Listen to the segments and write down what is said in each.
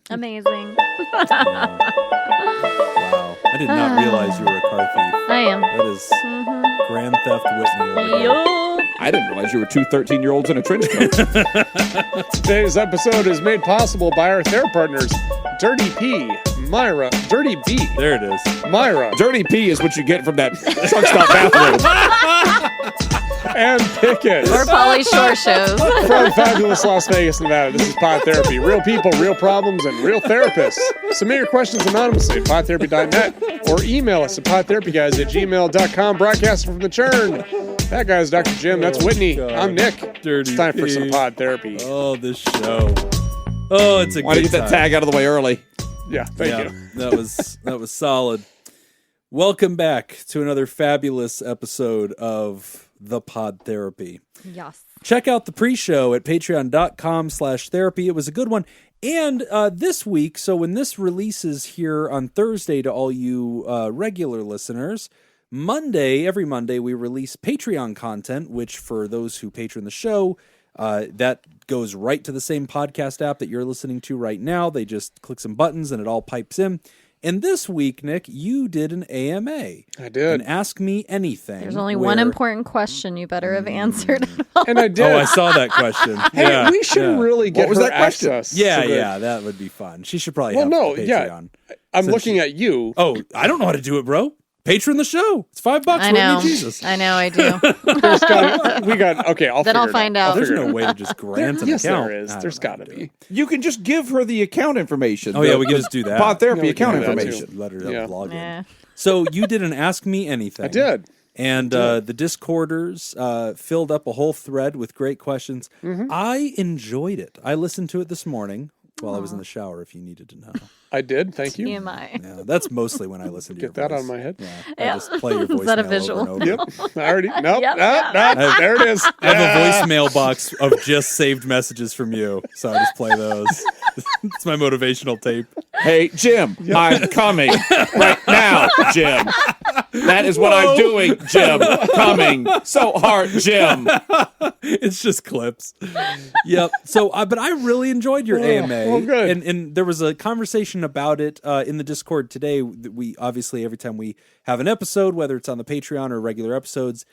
Amazing. Wow. I did not realize you were a car thief. I am. That is Grand Theft Whitney over here. Yup. I didn't realize you were two 13-year-olds in a trench coat. Today's episode is made possible by our therapy partners, Dirty P, Myra, Dirty B, There it is. Myra, Dirty pee is what you get from that truck stop bathroom. and Pickett. Or Polly Shore shows. From fabulous Las Vegas, Nevada, this is Pod Therapy. Real people, real problems, and real therapists. Submit your questions anonymously at podtherapy.net or email us at podtherapyguys@gmail.com. Broadcasting from the churn. That guy's Dr. Jim. That's Whitney. I'm Nick. Dirty It's time for P. some Pod Therapy. Oh, this show. Oh, it's a Why don't good you get that time. tag out of the way early? Yeah, thank you. That was solid. Welcome back to another fabulous episode of the Pod Therapy. Yes. Check out the pre-show at patreon.com/therapy. It was a good one. And this week, so when this releases here on Thursday to all you regular listeners, every Monday, we release Patreon content, which for those who patron the show, that goes right to the same podcast app that you're listening to right now. They just click some buttons and it all pipes in. And this week, Nick, you did an AMA. I did. And Ask Me Anything. There's only one important question you better have answered. And I did. Oh, I saw that question. Hey, yeah, we should really get What was her that question? access. Yeah, to the- yeah, that would be fun. She should probably Well, have no, the yeah. Patreon. I'm Since looking at you. Oh, I don't know how to do it, bro. Patron the show. It's $5. I know. Whitney, Jesus. I know, I do. Okay, I'll Then figure I'll it find out. out. There's no way to just grant an Yes, account. there is. I don't There's know got how to do it. be. You can just give her the account information. Oh, yeah, we can just do that. Pod Therapy Yeah, we can account do that, too. information. Let her Yeah. log in. Yeah. So you did an Ask Me Anything. I did. And the Discorders filled up a whole thread with great questions. Mm-hmm. I enjoyed it. I listened to it this morning while I was in the shower, if you needed to know. I did. Thank you. TMI. Yeah, that's mostly when I listen to Get your that voice. out of my head. Yeah, Yeah. I just play your voicemail Is that a over visual? and over. Yep. I already. Nope. Yep. There it is. I have a voicemail box of just saved messages from you, so I just play those. It's my motivational tape. Hey, Jim, I'm coming right now, Jim. That is what I'm doing, Jim. Coming so hard, Jim. It's just clips. Yep. So, but I really enjoyed your AMA. well, good. And there was a conversation about it in the Discord today. We obviously, every time we have an episode, whether it's on the Patreon or regular episodes,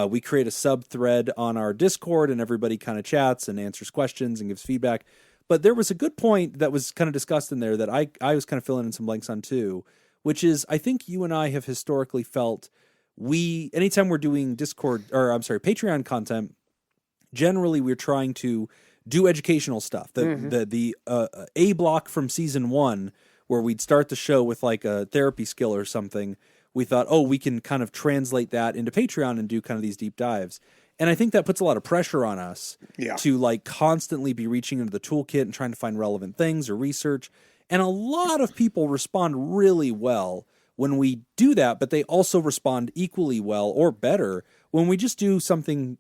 we create a sub thread on our Discord, and everybody kind of chats and answers questions and gives feedback. But there was a good point that was kind of discussed in there that I was kind of filling in some blanks on too, which is I think you and I have historically felt anytime we're doing Patreon content, generally we're trying to do educational stuff. The A block from season 1, where we'd start the show with like a therapy skill or something, we thought, we can kind of translate that into Patreon and do kind of these deep dives. And I think that puts a lot of pressure on us to like constantly be reaching into the toolkit and trying to find relevant things or research. And a lot of people respond really well when we do that, but they also respond equally well or better when we just do something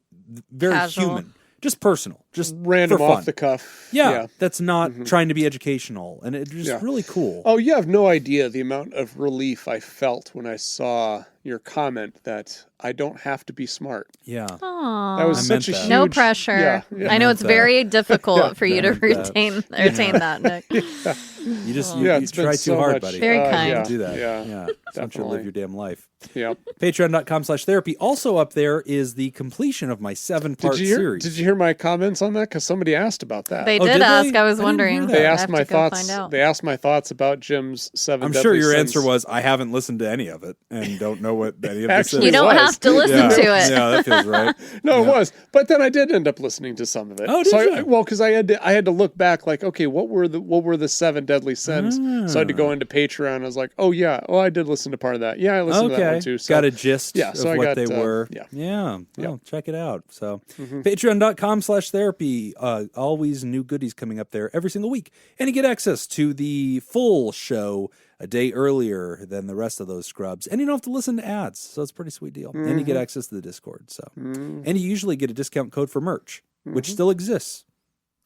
very Casual. human, just personal, just Random for fun. off the cuff. Yeah, that's not trying to be educational, and it's just really cool. Oh, you have no idea the amount of relief I felt when I saw your comment that I don't have to be smart. Yeah. Aw. That was I such a meant that. huge... No pressure. Yeah. I know it's that. very difficult for you to meant that. retain that, Nick. You just Yeah, you it's been try so too hard, much. buddy. Very You kind. can't do that. Yeah, Just want you to definitely. live your damn life. Yep. Patreon.com/therapy. Also up there is the completion of my 7-part series. Did you hear my comments on that? Because somebody asked about that. They Oh, did did they? ask. I was I didn't wondering. hear that. They I asked have my to go thoughts. find out. They asked my thoughts about Jim's 7 I'm deadly sure your sins. answer was, I haven't listened to any of it and don't know what any of this Actually, is. You don't was. have to listen yeah. to it. Yeah, that feels right. No, it was. But then I did end up listening to some of it. Oh, did so you? because I had to look back, like, okay, what were the 7 deadly sins? So I had to go into Patreon. I was like, oh yeah, I did listen to part of that. Yeah, I listened to that one too. So Got a gist yeah, so of I what got, they were. yeah. Well, check it out. So patreon.com/therapy. Always new goodies coming up there every single week. And you get access to the full show a day earlier than the rest of those scrubs. And you don't have to listen to ads. So it's a pretty sweet deal. And you get access to the Discord. So and you usually get a discount code for merch, which still exists.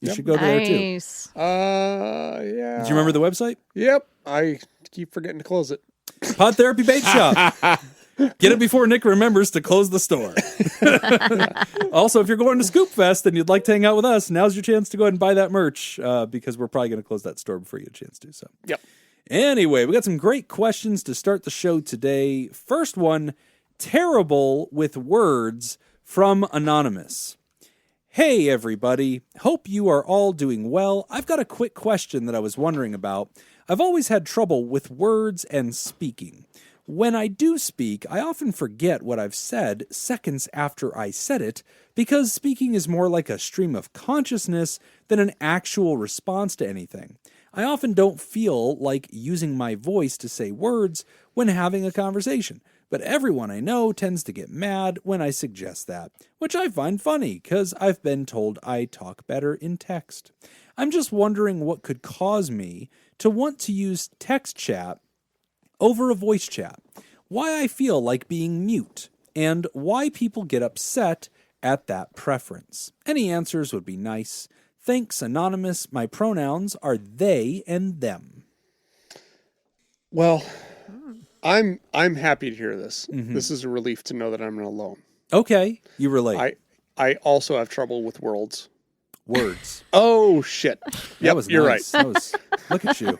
You should go there too. Nice. Yeah. Do you remember the website? Yep. I keep forgetting to close it. Pod Therapy Bait Shop. Get it before Nick remembers to close the store. Also, if you're going to Scoop Fest and you'd like to hang out with us, now's your chance to go ahead and buy that merch because we're probably going to close that store before you get a chance to. So, Yep. Anyway, we got some great questions to start the show today. First one, terrible with words from Anonymous. Hey, everybody. Hope you are all doing well. I've got a quick question that I was wondering about. I've always had trouble with words and speaking. When I do speak, I often forget what I've said seconds after I said it because speaking is more like a stream of consciousness than an actual response to anything. I often don't feel like using my voice to say words when having a conversation, but everyone I know tends to get mad when I suggest that, which I find funny because I've been told I talk better in text. I'm just wondering what could cause me to want to use text chat over a voice chat, why I feel like being mute, and why people get upset at that preference. Any answers would be nice. Thanks, Anonymous. My pronouns are they and them. Well, I'm happy to hear this. This is a relief to know that I'm not alone. Okay, you relate. I also have trouble with words. Words. Oh shit! That was you're nice. right. That was, look at you.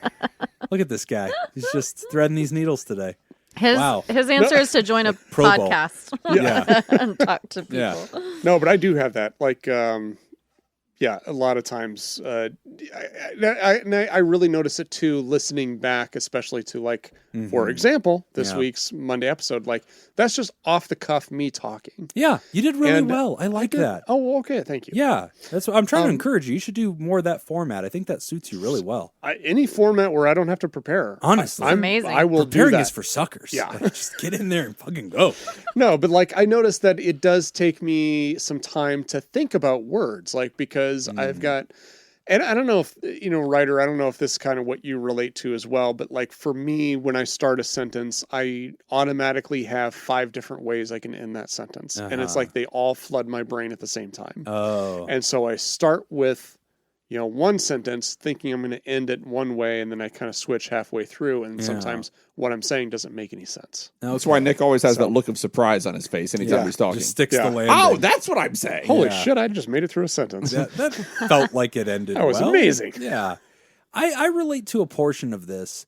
Look at this guy. He's just threading these needles today. Wow. His answer is to join a Pro Bowl. podcast Yeah. and talk to people. Yeah. No, but I do have that. Like, yeah, a lot of times, I really notice it too. Listening back, especially to like, for example, this week's Monday episode. Like, that's just off the cuff me talking. Yeah, you did really And well. I like that. Oh, okay, thank you. Yeah, that's what I'm trying to encourage you. You should do more of that format. I think that suits you really well. Any format where I don't have to prepare. Honestly, It's amazing. I will preparing do that. is for suckers. Yeah. Like, just get in there and fucking go. No, but like I noticed that it does take me some time to think about words, like because I've got, and I don't know if, Ryder, I don't know if this is kind of what you relate to as well, but like for me, when I start a sentence, I automatically have 5 different ways I can end that sentence. And it's like they all flood my brain at the same time. Oh. And so I start with, one sentence thinking I'm going to end it one way, and then I kind of switch halfway through. And sometimes what I'm saying doesn't make any sense. That's why Nick always has that look of surprise on his face anytime he's talking. Just sticks Yeah. the landing. Oh, that's what I'm saying. Holy shit, I just made it through a sentence. That felt like it ended That was well. amazing. Yeah. I relate to a portion of this.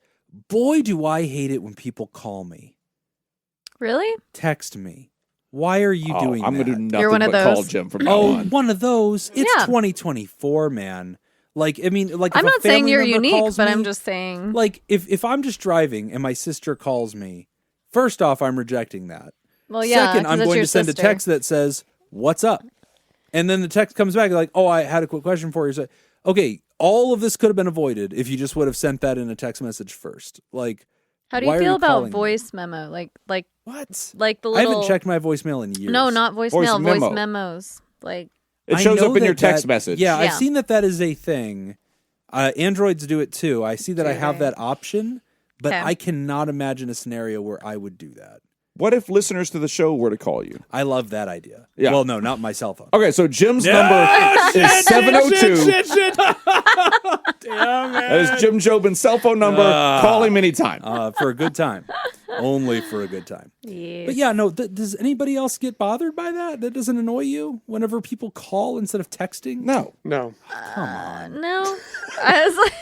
Boy, do I hate it when people call me. Really? Text me. Why are you doing I'm that? going to do nothing You're one of but call those? Jim from now Oh, on. one of those. It's Yeah. 2024, man. Like, I mean, like, I'm if a not saying family you're member unique, calls but me, I'm just saying. like, if I'm just driving and my sister calls me, first off, I'm rejecting that. Well, yeah. Second, 'cause I'm it's going your to send sister. a text that says, "What's up?" And then the text comes back like, "Oh, I had a quick question for you." So, okay, all of this could have been avoided if you just would have sent that in a text message first. Like, How do why you are feel about calling me? voice memo? Like What? like the I little. haven't checked my voicemail in years. No, not Voice voicemail. Voice memo. memos. Like. It I shows know up in your that text that- message. Yeah, I've Yeah. seen that is a thing. Androids do it too. I see that I have that option, but Okay. I cannot imagine a scenario where I would do that. What if listeners to the show were to call you? I love that idea. Yeah. Well, no, not my cell phone. Okay, so Jim's number is 702. Shit. Damn it. That is Jim Jobin's cell phone number. Call him anytime. For a good time. Only for a good time. Yeah. But yeah, no, does anybody else get bothered by that? That doesn't annoy you whenever people call instead of texting? No. No. I was like,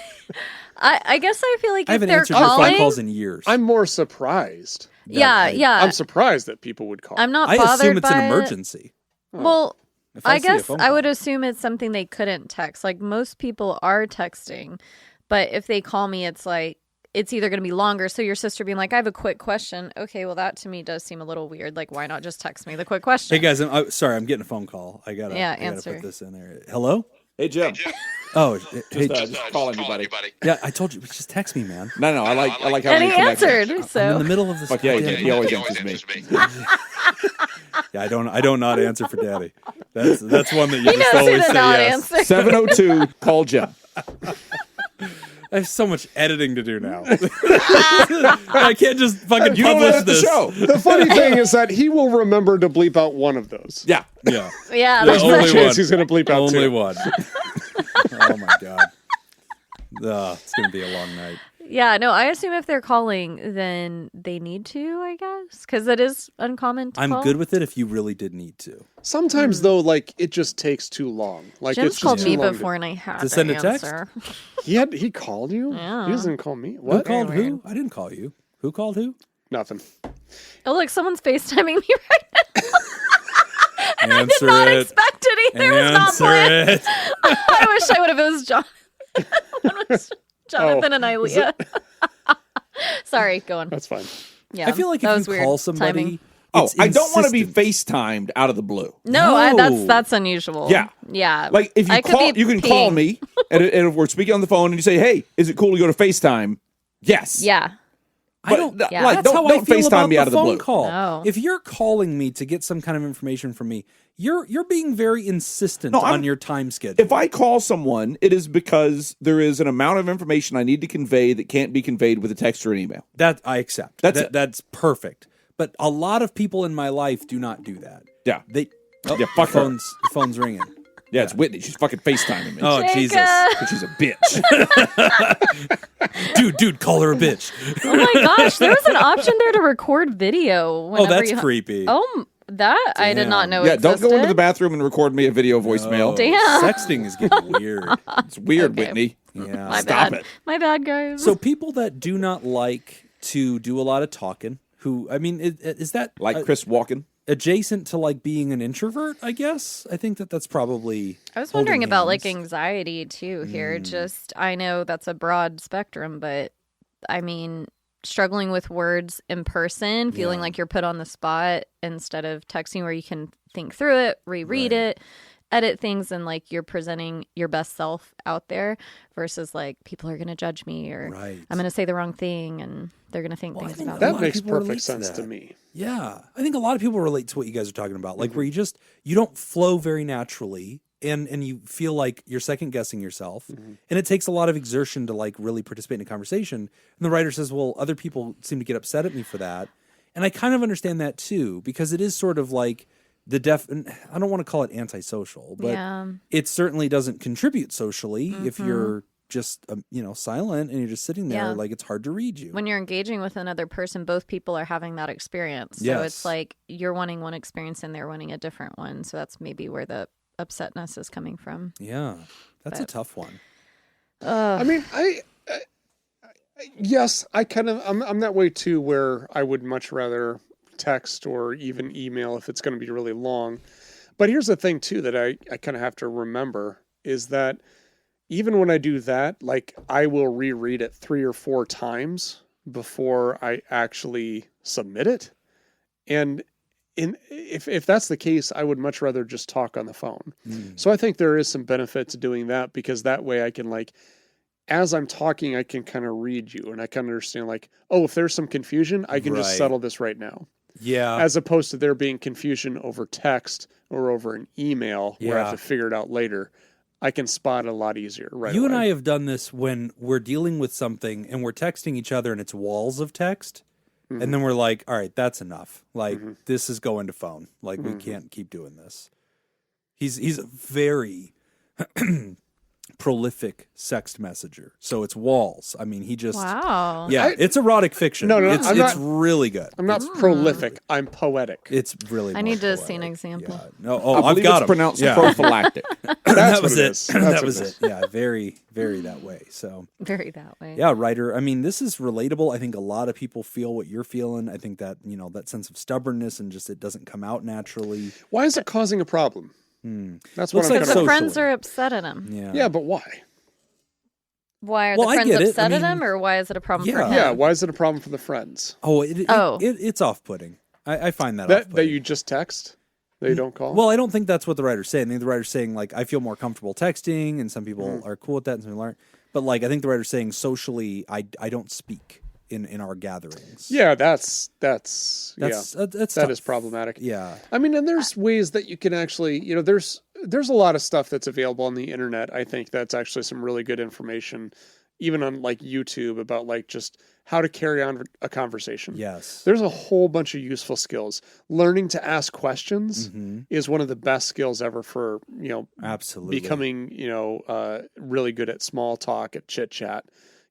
I guess I feel like I if haven't they're answered your calling, phone calls in years. I'm more surprised. yeah. I'm surprised that people would call. I'm not I bothered assume it's by an it. emergency. Well, If I I see a guess phone I would call. assume it's something they couldn't text. Like most people are texting, but if they call me, it's like it's either going to be longer. So your sister being like, "I have a quick question." Okay, well that to me does seem a little weird. Like, why not just text me the quick question? Hey guys, sorry, I'm getting a phone call. I gotta answer. put this in there. Hello? Hey, Jim. Oh, hey, Just calling you, buddy. yeah, I told you, just text me, man. No, I like how And you he connect. answered. I'm in So the middle of this. Fuck yeah, goddamn- he always answers me. Yeah, I don't not answer for Daddy. That's one that you he just knows who always to say not yes. answer. 702, call Jim. I have so much editing to do now. I can't just fucking You don't publish edit the this. show. The funny thing is that he will remember to bleep out one of those. Yeah. Yeah, Yeah, There's that's only right. No chance one. he's going to bleep out only two. one. Oh my god. It's going to be a long night. Yeah, no, I assume if they're calling, then they need to, I guess, because it is uncommon to I'm call. good with it if you really did need to. Sometimes though, like it just takes too long. Like Jim's it's just called too me long before, and I had To send a text? answer. He called you? Yeah. He doesn't call me. Who What? called Very who? I didn't call you. Who called who? Nothing. Oh, look, someone's FaceTiming me right now. And I did Answer not it. expect it either. It was not Answer planned. it. I wish I would have. It was John. It was Jonathan and Ilea. Sorry, go on. That's fine. Yeah, I feel like that if was you weird call somebody, timing. it's I don't want to be insistent. FaceTimed out of the blue. No, No. that's unusual. Yeah. Yeah. Like if you I could call, be you can call peeing. me, and if we're speaking on the phone, and you say, "Hey, is it cool to go to FaceTime?" Yes. Yeah. I don't. But, Yeah. like, That's how don't I feel FaceTime about me the out of the phone blue. call. No. If you're calling me to get some kind of information from me, you're being very insistent No, on your time schedule. If I call someone, it is because there is an amount of information I need to convey that can't be conveyed with a text or an email. That I accept. That's it. That's perfect. But a lot of people in my life do not do that. Yeah. They. Yeah, fuck her. the phone's ringing. Yeah, it's Whitney. She's fucking FaceTiming me. Oh Jacob. Jesus, 'Cause she's a bitch. dude, call her a bitch. Oh my gosh, there was an option there to record video. Oh, whenever that's you... creepy. Oh, that I did not know Yeah, existed. don't go into the bathroom and record me a video voicemail. Oh, Damn. Sexting is getting weird. It's weird, Okay. Whitney. Yeah. My Stop bad. it. My bad, guys. So people that do not like to do a lot of talking, who I mean, is that Like Chris Walken. adjacent to like being an introvert? I guess I think that's probably. I was wondering holding about like hands. anxiety too here. Just I know that's a broad spectrum, but I mean struggling with words in person, feeling like you're put on the spot instead of texting where you can think through it, reread it, edit things, and like you're presenting your best self out there versus like people are going to judge me or Right. I'm going to say the wrong thing and they're going to think things think about a That lot me. of makes people relate perfect to sense to that. me. Yeah, I think a lot of people relate to what you guys are talking about, like where you don't flow very naturally, and you feel like you're second guessing yourself, and it takes a lot of exertion to like really participate in a conversation. And the writer says, "Well, other people seem to get upset at me for that," and I kind of understand that too because it is sort of like I don't want to call it antisocial, but Yeah. it certainly doesn't contribute socially if you're just silent and you're just sitting there. Yeah. Like it's hard to read you. When you're engaging with another person, both people are having that experience. So Yes. it's like you're wanting one experience and they're wanting a different one. So that's maybe where the upsetness is coming from. Yeah, that's a But- tough one. I mean, yes, I'm that way too, where I would much rather text or even email if it's going to be really long. But here's the thing too that I kind of have to remember is that even when I do that, like I will reread it 3 or 4 times before I actually submit it. And if that's the case, I would much rather just talk on the phone. So I think there is some benefit to doing that because that way I can like, as I'm talking, I can kind of read you and I can understand like, oh, if there's some confusion, I can just Right. settle this right now. Yeah, As opposed to there being confusion over text or over an email where I Yeah. have to figure it out later. I can spot it a lot easier right you away. and I have done this when we're dealing with something and we're texting each other and it's walls of text. And then we're like, all right, that's enough. Like this is going to phone. Like we can't keep doing this. He's a very prolific sext messenger. So it's walls. I mean, he just Wow. yeah, it's erotic fiction. No, it's I'm it's not- really good. I'm not prolific. I'm poetic. It's really I more need to see an poetic. example. Yeah. No, I I've believe got it's him. pronounced Yeah. prophylactic. That's that what was it it. is. That That's was what it. Yeah, very, very that way. So Very that way. yeah, writer. I mean, this is relatable. I think a lot of people feel what you're feeling. I think that, that sense of stubbornness and just it doesn't come out naturally. Why is it causing a problem? That's Looks what I'm like Because kind the of... socially. friends are upset at him. Yeah. Yeah, but why? Why are Well, the I friends get it. I upset at mean, him, or why is it a problem for yeah. him? Yeah, why is it a problem for the friends? Oh, Oh. it's off-putting. I find that That off-putting. you just text? They don't call? Well, I don't think that's what the writer's saying. I think the writer's saying, like, I feel more comfortable texting, and some people are cool with that, and some people aren't. But, like, I think the writer's saying socially, I don't speak in our gatherings. Yeah, that's That's that tough. is problematic. Yeah. I mean, and there's ways that you can actually, there's a lot of stuff that's available on the internet. I think that's actually some really good information. even on like YouTube about like just how to carry on a conversation. Yes. There's a whole bunch of useful skills. Learning to ask questions is one of the best skills ever for, absolutely becoming, really good at small talk, at chit chat.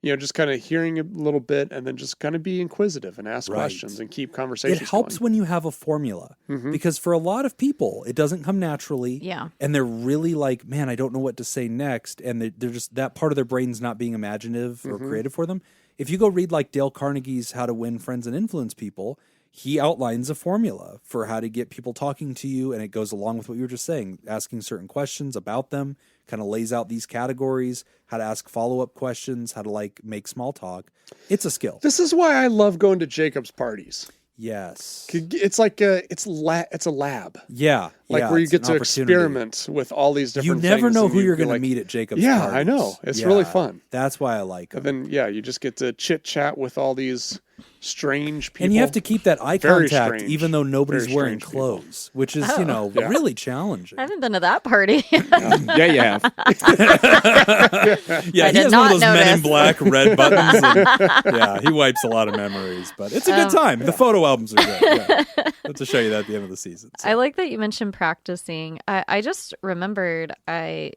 Just kind of hearing a little bit and then just kind of be inquisitive and ask questions and keep conversations It helps going. when you have a formula because for a lot of people, it doesn't come naturally. Yeah. And they're really like, man, I don't know what to say next. And they're just, that part of their brain's not being imaginative or creative for them. If you go read like Dale Carnegie's How to Win Friends and Influence People, he outlines a formula for how to get people talking to you. And it goes along with what you were just saying, asking certain questions about them, kind of lays out these categories, how to ask follow-up questions, how to like make small talk. It's a skill. This is why I love going to Jacob's parties. Yes. It's like it's a lab. Yeah. Where you it's get an to opportunity. experiment with all these different things. You never know and who you're can, going to meet at Jacob's Yeah, parties. I know. It's really fun. That's why I like them. And then, you just get to chit-chat with all these strange people. And you have to keep that eye Very contact strange. even though nobody's Very wearing strange people. clothes, which is, really challenging. I haven't been to that party. Yeah, you have. Yeah, I he did has one not of those Men in notice. Black red buttons. And, he wipes a lot of memories, but it's a good time. The photo albums are good. Yeah. We'll have to show you that at the end of the season. So. I like that you mentioned practicing. I just remembered I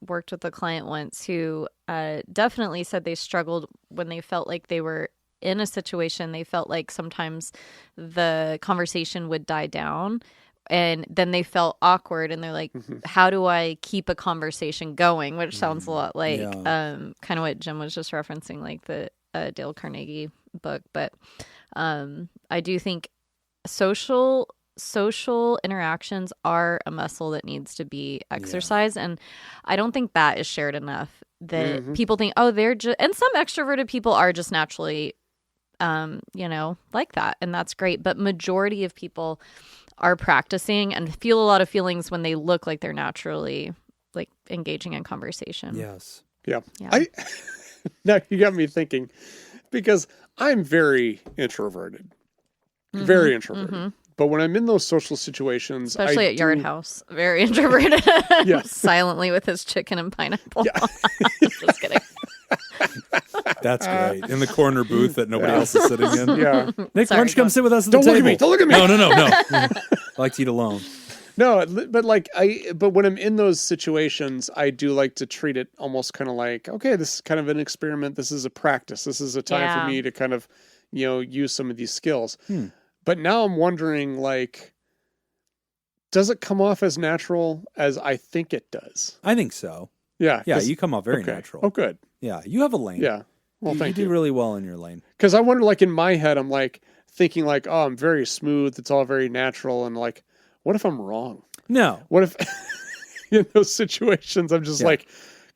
worked with a client once who definitely said they struggled when they felt like they were in a situation. They felt like sometimes the conversation would die down and then they felt awkward and they're like, how do I keep a conversation going? Which sounds a lot like kind of what Jim was just referencing, like the Dale Carnegie book. But I do think social interactions are a muscle that needs to be exercised. And I don't think that is shared enough, that people think, oh, they're just, and some extroverted people are just naturally, like that. And that's great. But majority of people are practicing and feel a lot of feelings when they look like they're naturally like engaging in conversation. Yes. Yeah. Yeah. Now you got me thinking, because I'm very introverted. Very introverted. But when I'm in those social situations, Especially at Yard House, very introverted. Yes. Silently with his chicken and pineapple. Just kidding. That's great. In the corner booth that nobody else is sitting in. Yeah. Nick, why Sorry, don't you come go sit with us at Don't the look at table? me. Don't look at me. No. I like to eat alone. No, but but when I'm in those situations, I do like to treat it almost kind of like, okay, this is kind of an experiment. This is a practice. This is a time for me to kind of, use some of these skills. But now I'm wondering, like, does it come off as natural as I think it does? I think so. Yeah. Yeah, you come off very natural. Oh, good. Yeah, you have a lane. Yeah. Well, thank you. you. Do really well in your lane. Because I wonder, like, in my head, I'm like thinking like, oh, I'm very smooth. It's all very natural. And like, what if I'm wrong? No. What if in those situations, I'm just like,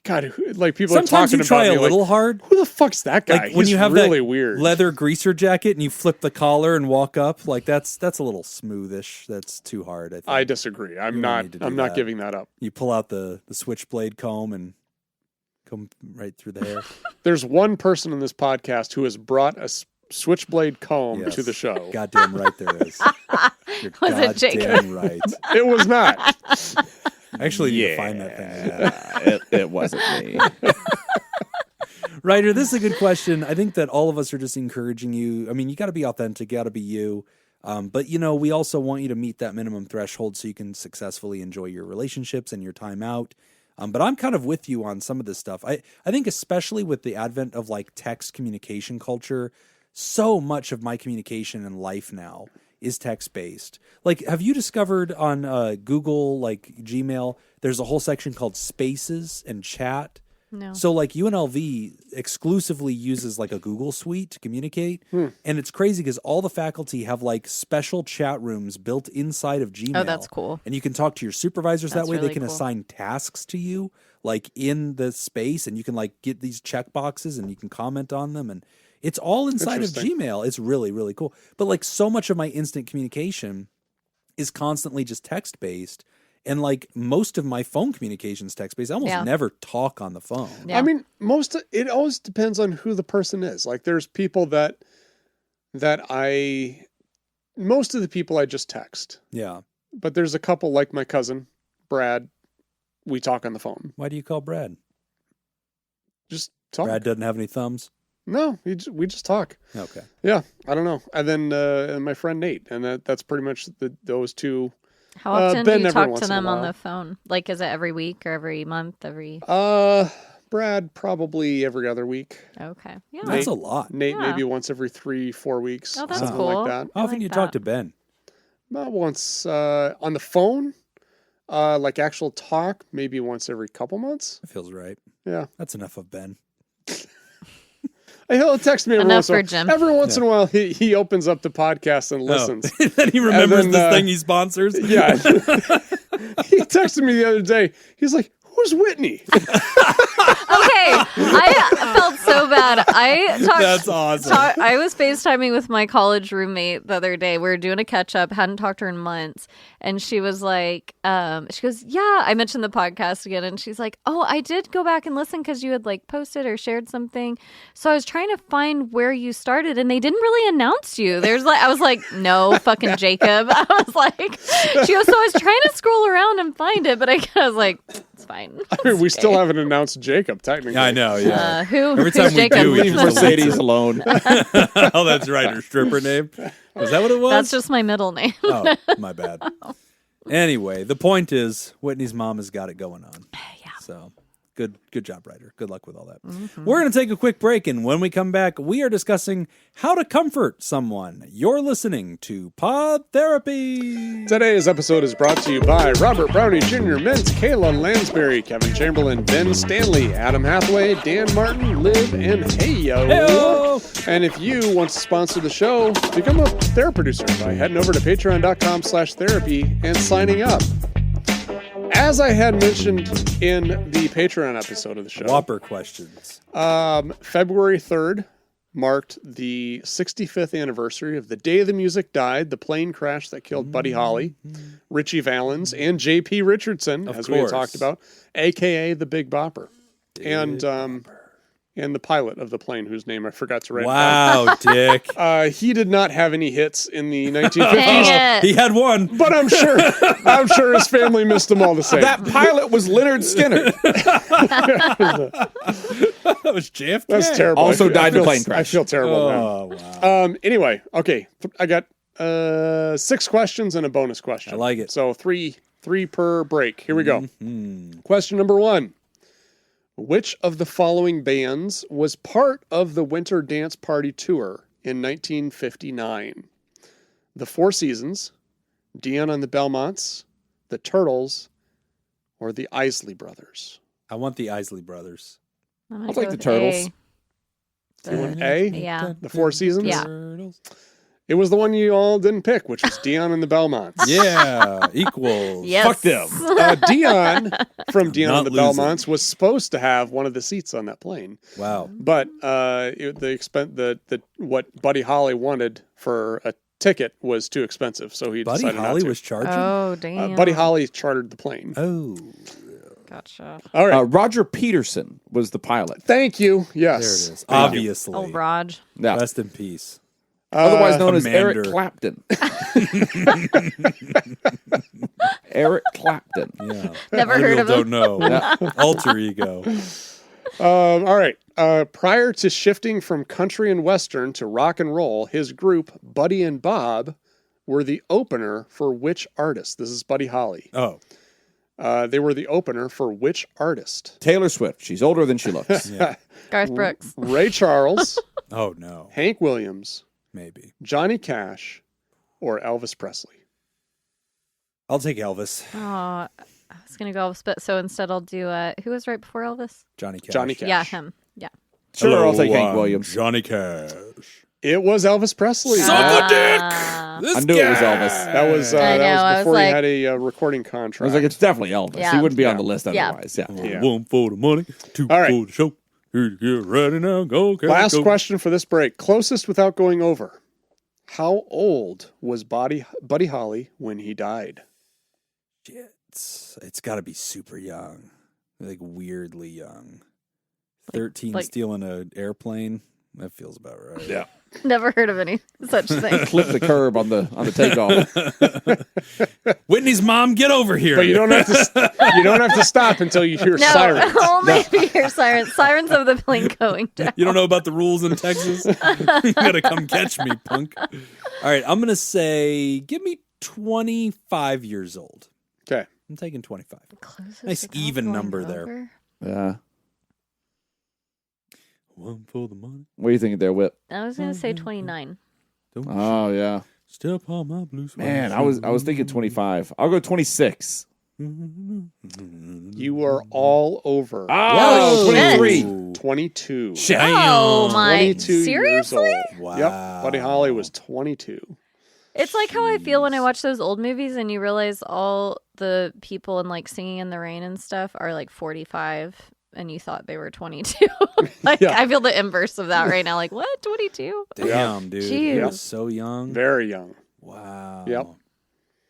God, like people Sometimes are talking you try about me a little like, hard. who the fuck's that guy? Like when He's you have really that weird leather greaser jacket and you flip the collar and walk up, like that's a little smoothish. That's too hard. I think. I disagree. I'm You don't need to not. do I'm not that. giving that up. You pull out the switchblade comb and comb right through the hair. There's one person in this podcast who has brought a switchblade comb Yes. to the show. Goddamn right there is. You're Was it Jacob? goddamn right. It was not. I actually need to find that thing. It wasn't me. Ryder, this is a good question. I think that all of us are just encouraging you. I mean, you got to be authentic, you got to be you. But, we also want you to meet that minimum threshold so you can successfully enjoy your relationships and your time out. But I'm kind of with you on some of this stuff. I think especially with the advent of like text communication culture, so much of my communication in life now is text-based. Like, have you discovered on Google, like Gmail, there's a whole section called Spaces and Chat? No. So like UNLV exclusively uses like a Google Suite to communicate. And it's crazy because all the faculty have like special chat rooms built inside of Gmail. Oh, that's cool. And you can talk to your supervisors That's that way. really They can cool. assign tasks to you like in the space and you can like get these check boxes and you can comment on them. And it's all inside of Interesting. Gmail. It's really, really cool. But like so much of my instant communication is constantly just text-based. And like most of my phone communications text-based. I almost never talk on the phone. Yeah. I mean, it always depends on who the person is. Like, there's people that most of the people I just text. Yeah. But there's a couple like my cousin, Brad. We talk on the phone. Why do you call Brad? Just talk. Brad doesn't have any thumbs. No, we just talk. Okay. Yeah, I don't know. And then and my friend Nate, and that's pretty much those two. How often Ben do you every talk once to in a them on while. the phone? Like, is it every week or every month? Brad probably every other week. Okay. Yeah. That's a lot. Nate Yeah. maybe once every 3-4 weeks. Oh, that's something cool. like that. How often like do you that. talk to Ben? About once on the phone, like actual talk, maybe once every couple months. That feels right. Yeah. That's enough of Ben. He'll text me every Enough once in a for while. Jim. Every once in a while, he opens up the podcast and listens. Oh. Then he remembers then, this thing he sponsors. Yeah. He texted me the other day. He's like, "Who's Whitney?" Okay, I felt so bad. That's awesome. I was FaceTiming with my college roommate the other day. We were doing a catch up, hadn't talked to her in months, and she was like, she goes, "Yeah," I mentioned the podcast again, and she's like, "Oh, I did go back and listen because you had like posted or shared something. So I was trying to find where you started, and they didn't really announce you. There's like, I was like, no, fucking Jacob. I was like, she goes, so I was trying to scroll around and find it, but I was like, it's fine. I mean, we still haven't announced Jacob, technically. I know, yeah. Every time we do, we Leave just Mercedes alone. Oh, that's right. Her stripper name. Was that what it was? That's just my middle name. Oh, my bad. Anyway, the point is, Whitney's mom has got it going on. Yeah. So, good job, Ryder. Good luck with all that. We're going to take a quick break, and when we come back, we are discussing how to comfort someone. You're listening to Pod Therapy. Today's episode is brought to you by Robert Brownie Jr., Mint, Kayla Lansbury, Kevin Chamberlain, Ben Stanley, Adam Hathaway, Dan Martin, Liv, and Heyo. Heyo. And if you want to sponsor the show, become a therapy producer by heading over to patreon.com/therapy and signing up. As I had mentioned in the Patreon episode of the show, Whopper questions. February 3rd marked the 65th anniversary of the day the music died, the plane crash that killed Buddy Holly, Richie Valens, and J.P. Richardson, Of as we had course. talked about, a.k.a. the Big Bopper. And the pilot of the plane, whose name I forgot to write down. Wow, Dick. He did not have any hits in the 1950s, Dang it. He had one. but I'm sure his family missed them all the same. That pilot was Leonard Skinner. That was JFK. That's terrible. Also I feel- died in a I feel- plane crash. I feel terrible now. Oh, wow. Anyway, okay. I got 6 questions and a bonus question. I like it. So three per break. Here we go. Question number 1. Which of the following bands was part of the Winter Dance Party Tour in 1959? The Four Seasons, Dion and the Belmonts, the Turtles, or the Isley Brothers? I want the Isley Brothers. I'm gonna I'll go take the with Turtles. A. You want A? Yeah. The Four Seasons? Yeah. Turtles. It was the one you all didn't pick, which was Dion and the Belmonts. Yeah, equals. Yes. Fuck them. Dion from Dion and the Not losing. Belmonts was supposed to have one of the seats on that plane, Wow. but what Buddy Holly wanted for a ticket was too expensive, so he Buddy decided Holly not to. was charging? Oh, damn. Buddy Holly chartered the plane. Oh. Gotcha. All right, Roger Peterson was the pilot. thank you. There it Yes, is. Thank you. Obviously. Oh, Raj. Yeah. Rest in peace. Otherwise known as Commander. Eric Clapton. Eric Clapton. Yeah. Never Other heard people of don't him. know. Yeah. Alter ego. All right. Prior to shifting from country and western to rock and roll, his group Buddy and Bob were the opener for which artist? This is Buddy Holly. Oh. They were the opener for which artist? Taylor Swift. She's older than she looks. Yeah. Garth Brooks. Ray Charles, Oh, no. Hank Williams, Maybe. Johnny Cash, or Elvis Presley? I'll take Elvis. Oh, I was going to go Elvis, but so instead I'll do, who was right before Elvis? Johnny Cash. Johnny Cash. Yeah, him. Yeah. Sure, I'll take Hello, Hank Williams. Johnny Cash. It was Elvis Presley. Suck a dick! Ah. This I knew it was guy! Elvis. That was I know, I was before he like- had a recording I contract. was like, it's definitely Elvis. Yeah. He wouldn't be on Yeah. the list Yeah. otherwise. Yeah. Yeah. One for the money, two All right. for the show. Here to get ready now. Go, go, Last go. question for this break. Closest without going over. How old was Buddy Holly when he died? Shit. It's got to be super young. Like weirdly young. 13 like- stealing an airplane. That feels about right. Yeah. Never heard of any such thing. Clip the curb on the takeoff. Whitney's mom, get over here. But you don't have to stop until you hear sirens. Only if you hear sirens. Sirens of the plane going down. You don't know about the rules in Texas? You gotta come catch me, punk. All right, I'm gonna say, give me 25 years old. Okay. I'm taking 25. Closest Nice without even going number over. there. Yeah. One for the money. What are you thinking there, Whip? I was going to say 29. Oh, yeah. Step on my blue suede Man, I was thinking 25. I'll go 26. You are all over. Oh, Oh, shit. 23. 22. Oh, my. 22 years Seriously? old. Wow. Yep. Buddy Holly was 22. It's like how I feel when I watch those old movies and you realize all the people in like Singing in the Rain and stuff are like 45 and you thought they were 22. Like Yeah. I feel the inverse of that right now. Like, what? 22? Damn, dude. Jeez. He was so young. Very young. Wow. Yep.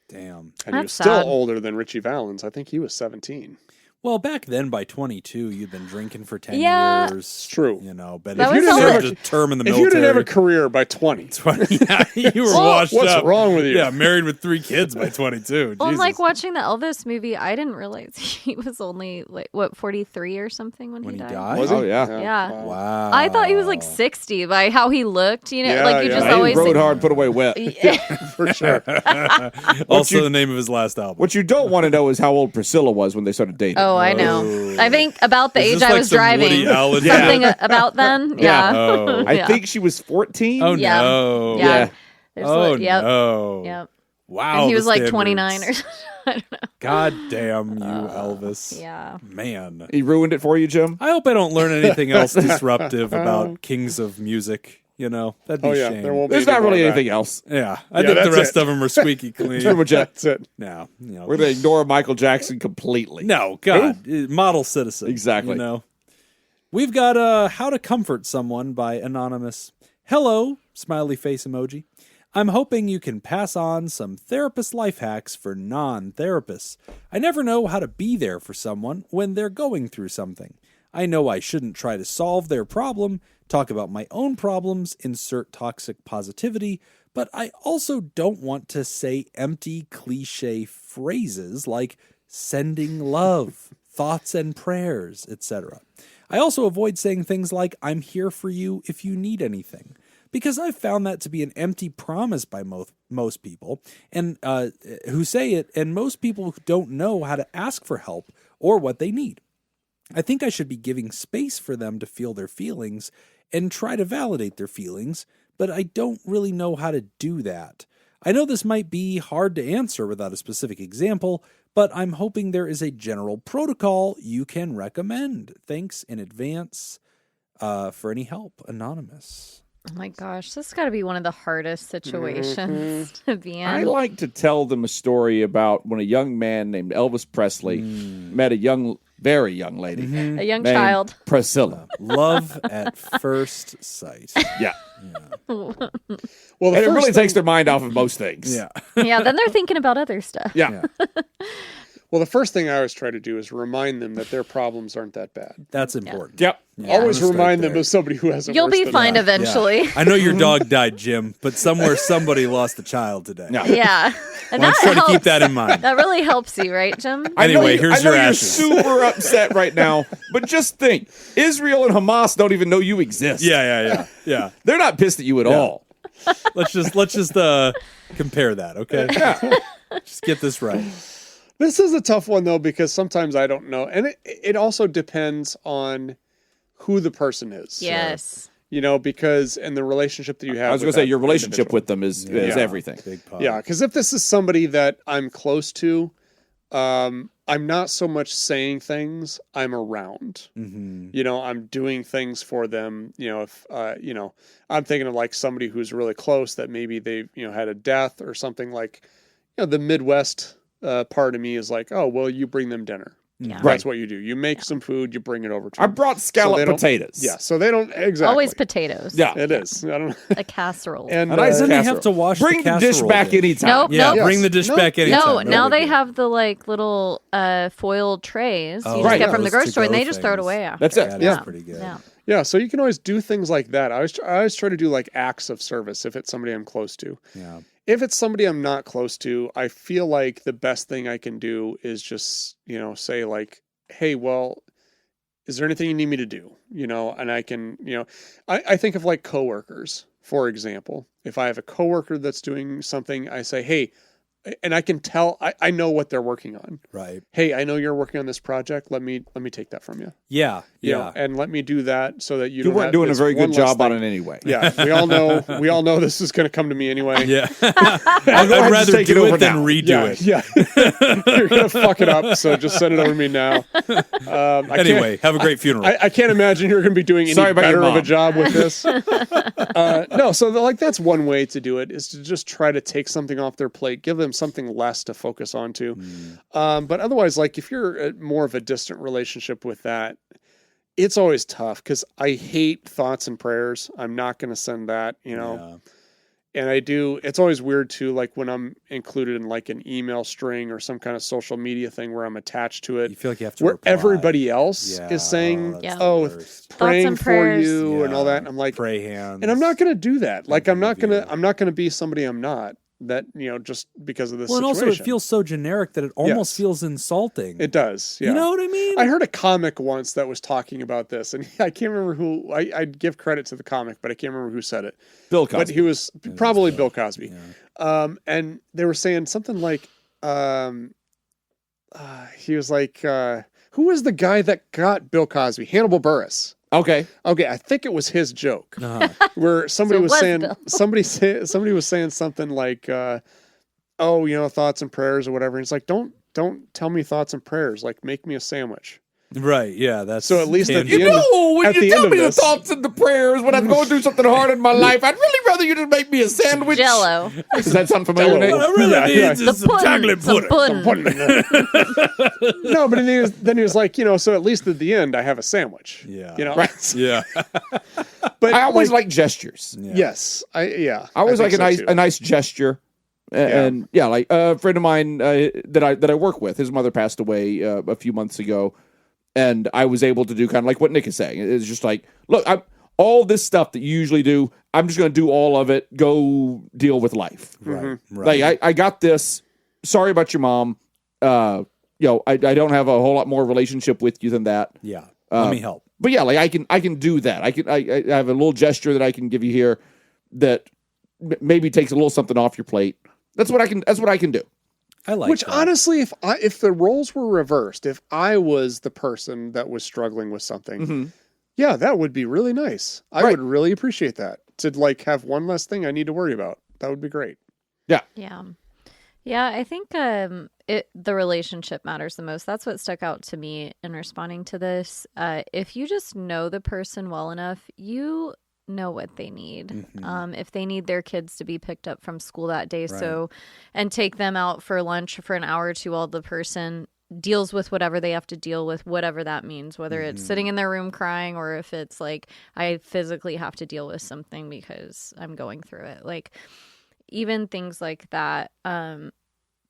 Damn. And he was That's still sad. older than Richie Valens. I think he was 17. Well, back then, by 22, you'd been drinking for 10 Yeah. years. It's true. You know, but That if you was didn't all serve it- a term in the If military. you didn't have a career by 20, 20, yeah, you were Well, washed what's up. wrong with you? Yeah, married with 3 kids by 22. Well, I'm Jesus. like watching the Elvis movie. I didn't realize he was only like, what, 43 or something when When he he died? died? Was he? Oh, yeah. Yeah. Wow. Wow. I thought he was like 60 by how he looked. You know, Yeah, like you yeah. just He always Rode hard, put away wet. For sure. Also, the name of his last album. What you don't want to know is how old Priscilla was when they started dating. Oh, I know. I think about the Is age this I like was some driving. Woody Allen Something shit? about then. Yeah. Yeah. Oh. I Yeah. think she was 14. Oh, Yeah. no. Yeah. Yeah. There's Oh, yep. no. Yep. Wow. And he was the like standards. 29 or something. I don't know. God damn you, Elvis. Yeah. Man. He ruined it for you, Jim? I hope I don't learn anything else disruptive about kings of music. You know, that'd be Oh, a yeah. shame. There won't be There's any not more really of that. anything else. Yeah, I Yeah, think the that's rest it. of them are squeaky clean. Pretty much it. That's it. No, you know, We're going to ignore Michael Jackson completely. no, God, model citizen. Exactly. You know, we've got "How to Comfort Someone" by Anonymous. Hello, smiley face emoji. I'm hoping you can pass on some therapist life hacks for non-therapists. I never know how to be there for someone when they're going through something. I know I shouldn't try to solve their problem, talk about my own problems, insert toxic positivity, but I also don't want to say empty cliche phrases like sending love, thoughts and prayers, etc. I also avoid saying things like, I'm here for you if you need anything, because I've found that to be an empty promise by most people and who say it, and most people who don't know how to ask for help or what they need. I think I should be giving space for them to feel their feelings and try to validate their feelings, but I don't really know how to do that. I know this might be hard to answer without a specific example, but I'm hoping there is a general protocol you can recommend. Thanks in advance for any help. Anonymous. Oh my gosh, this has got to be one of the hardest situations to be in. I like to tell them a story about when a young man named Elvis Presley met a very young lady. A young named child. Priscilla. Love at first sight. Yeah. Well, the And it first really thing- takes their mind off of most things. Yeah. Yeah, then they're thinking about other stuff. Yeah. Well, the first thing I always try to do is remind them that their problems aren't that bad. That's important. Yep. Yeah, Always I'm gonna remind start them there. of somebody who has it You'll worse be than fine that. eventually. I know your dog died, Jim, but somewhere somebody lost a child today. Yeah. Yeah. And Let's that try to helps. keep that in mind. That really helps you, right, Jim? Anyway, here's I know your you're ashes. super upset right now, but just think, Israel and Hamas don't even know you exist. Yeah. They're not pissed at you at all. Let's just compare that, okay? Just get this right. This is a tough one, though, because sometimes I don't know. And it also depends on who the person is. Yes. You know, because and the relationship that you have. I was going with to say, that your relationship individual. with them is everything. Big pop. Yeah, because if this is somebody that I'm close to, I'm not so much saying things, I'm around. Mm-hmm. You know, I'm doing things for them. You know, if, I'm thinking of like somebody who's really close that maybe they, had a death or something like, the Midwest part of me is like, oh, well, you bring them dinner. Yeah. That's what you do. You make some food, you bring it over to I them. brought they scalloped don't- potatoes. Yeah, so they don't, exactly. Always potatoes. Yeah. It is. I don't know. A casserole. And And I Then they casserole. have to wash Bring the the dish casserole back dish. anytime. Nope. Yeah, Nope. bring the dish No. back anytime. No, now big they deal. have the like little foiled trays. Oh, you just right. get from the Those grocery store and to-go they just throw it things. away after. That's it. That Yeah. is pretty good. Yeah. Yeah, so you can always do things like that. I always try to do like acts of service if it's somebody I'm close to. Yeah. If it's somebody I'm not close to, I feel like the best thing I can do is just, say like, hey, well, is there anything you need me to do? And I can, I think of like coworkers, for example. If I have a coworker that's doing something, I say, hey, and I can tell, I know what they're working on. Right. Hey, I know you're working on this project. Let me take that from you. Yeah. You know, and let me do that so that You weren't doing a very good job on it anyway. Yeah, we all know this is going to come to me anyway. Yeah. I'd rather do it than redo it. Yeah. You're going to fuck it up, so just send it over to me now. Anyway, have a great funeral. I can't imagine you're going to be doing any better of a job with this. No, so that's one way to do it, is to just try to take something off their plate, give them something less to focus on to. But otherwise, like if you're more of a distant relationship with that, it's always tough because I hate thoughts and prayers. I'm not going to send that, And I do. It's always weird too, like when I'm included in like an email string or some kind of social media thing where I'm attached to it. You feel like you have to where reply. Everybody else is saying, praying for you and all that. And I'm like, pray hands. and I'm not going to do that. Like I'm not going to be somebody I'm not. That, just because of this situation. And also it feels so generic that it almost feels insulting. It does, yeah. You know what I mean? I heard a comic once that was talking about this, and I can't remember who, I'd give credit to the comic, but I can't remember who said it. Bill Cosby. But he was probably Bill Cosby. Yeah. And they were saying something like, he was like, who was the guy that got Bill Cosby? Hannibal Buress. Okay. I think it was his joke where somebody was saying somebody was saying something like, thoughts and prayers or whatever. And it's like, don't tell me thoughts and prayers. Like, make me a sandwich. Right. Yeah. That's so at least at the end. When at you the tell end me of the this, thoughts and the prayers when I'm going through something hard in my life, I'd really rather you just make me a sandwich. Jello. Does that sound familiar? What I really need is some chocolate pudding. No, but then he was like, so at least at the end I have a sandwich. Yeah. Right. Yeah. But I always like gestures. Yeah. Yes. I always like a nice gesture. And like a friend of mine that I work with, his mother passed away a few months ago, and I was able to do kind of like what Nick is saying. It's just like, look, all this stuff that you usually do, I'm just going to do all of it. Go deal with life. Right. Like I got this. Sorry about your mom. I don't have a whole lot more relationship with you than that. Yeah. Let me help. But yeah, like I can do that. I have a little gesture that I can give you here that maybe takes a little something off your plate. That's what I can do. I like Which that. honestly, if the roles were reversed, if I was the person that was struggling with something, yeah, that would be really nice. I would really appreciate that. To like have one less thing I need to worry about. That would be great. Yeah. Yeah. Yeah, I think the relationship matters the most. That's what stuck out to me in responding to this. If you just know the person well enough, you know what they need. If they need their kids to be picked up from school that day, and take them out for lunch for an hour or two while the person deals with whatever they have to deal with, whatever that means, whether it's sitting in their room crying or if it's like, I physically have to deal with something because I'm going through it. Like, even things like that,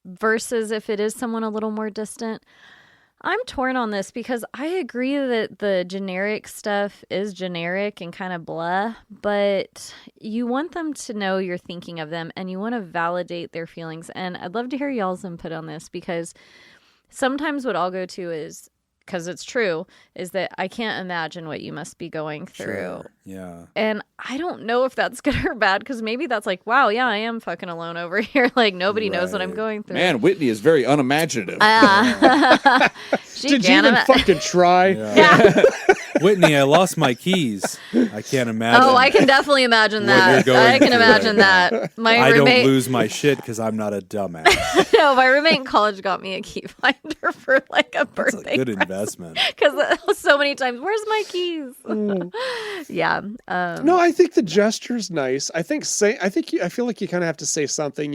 versus if it is someone a little more distant. I'm torn on this because I agree that the generic stuff is generic and kind of blah, but you want them to know you're thinking of them and you want to validate their feelings. And I'd love to hear y'all's input on this, because sometimes what I'll go to is, because it's true, is that I can't imagine what you must be going through. Sure. Yeah. And I don't know if that's good or bad, because maybe that's like, wow, yeah, I am fucking alone over here. Like, nobody knows what I'm going through. Man, Whitney is very unimaginative. Did you even fucking try? Yeah. Whitney, I lost my keys. I can't imagine. Oh, I can definitely imagine that. I can imagine that. My roommate... don't lose my shit because I'm not a dumbass. No, my roommate in college got me a key finder for like a birthday. That's a good investment. Because so many times, where's my keys? Yeah. No, I think the gesture's nice. I feel like you kind of have to say something.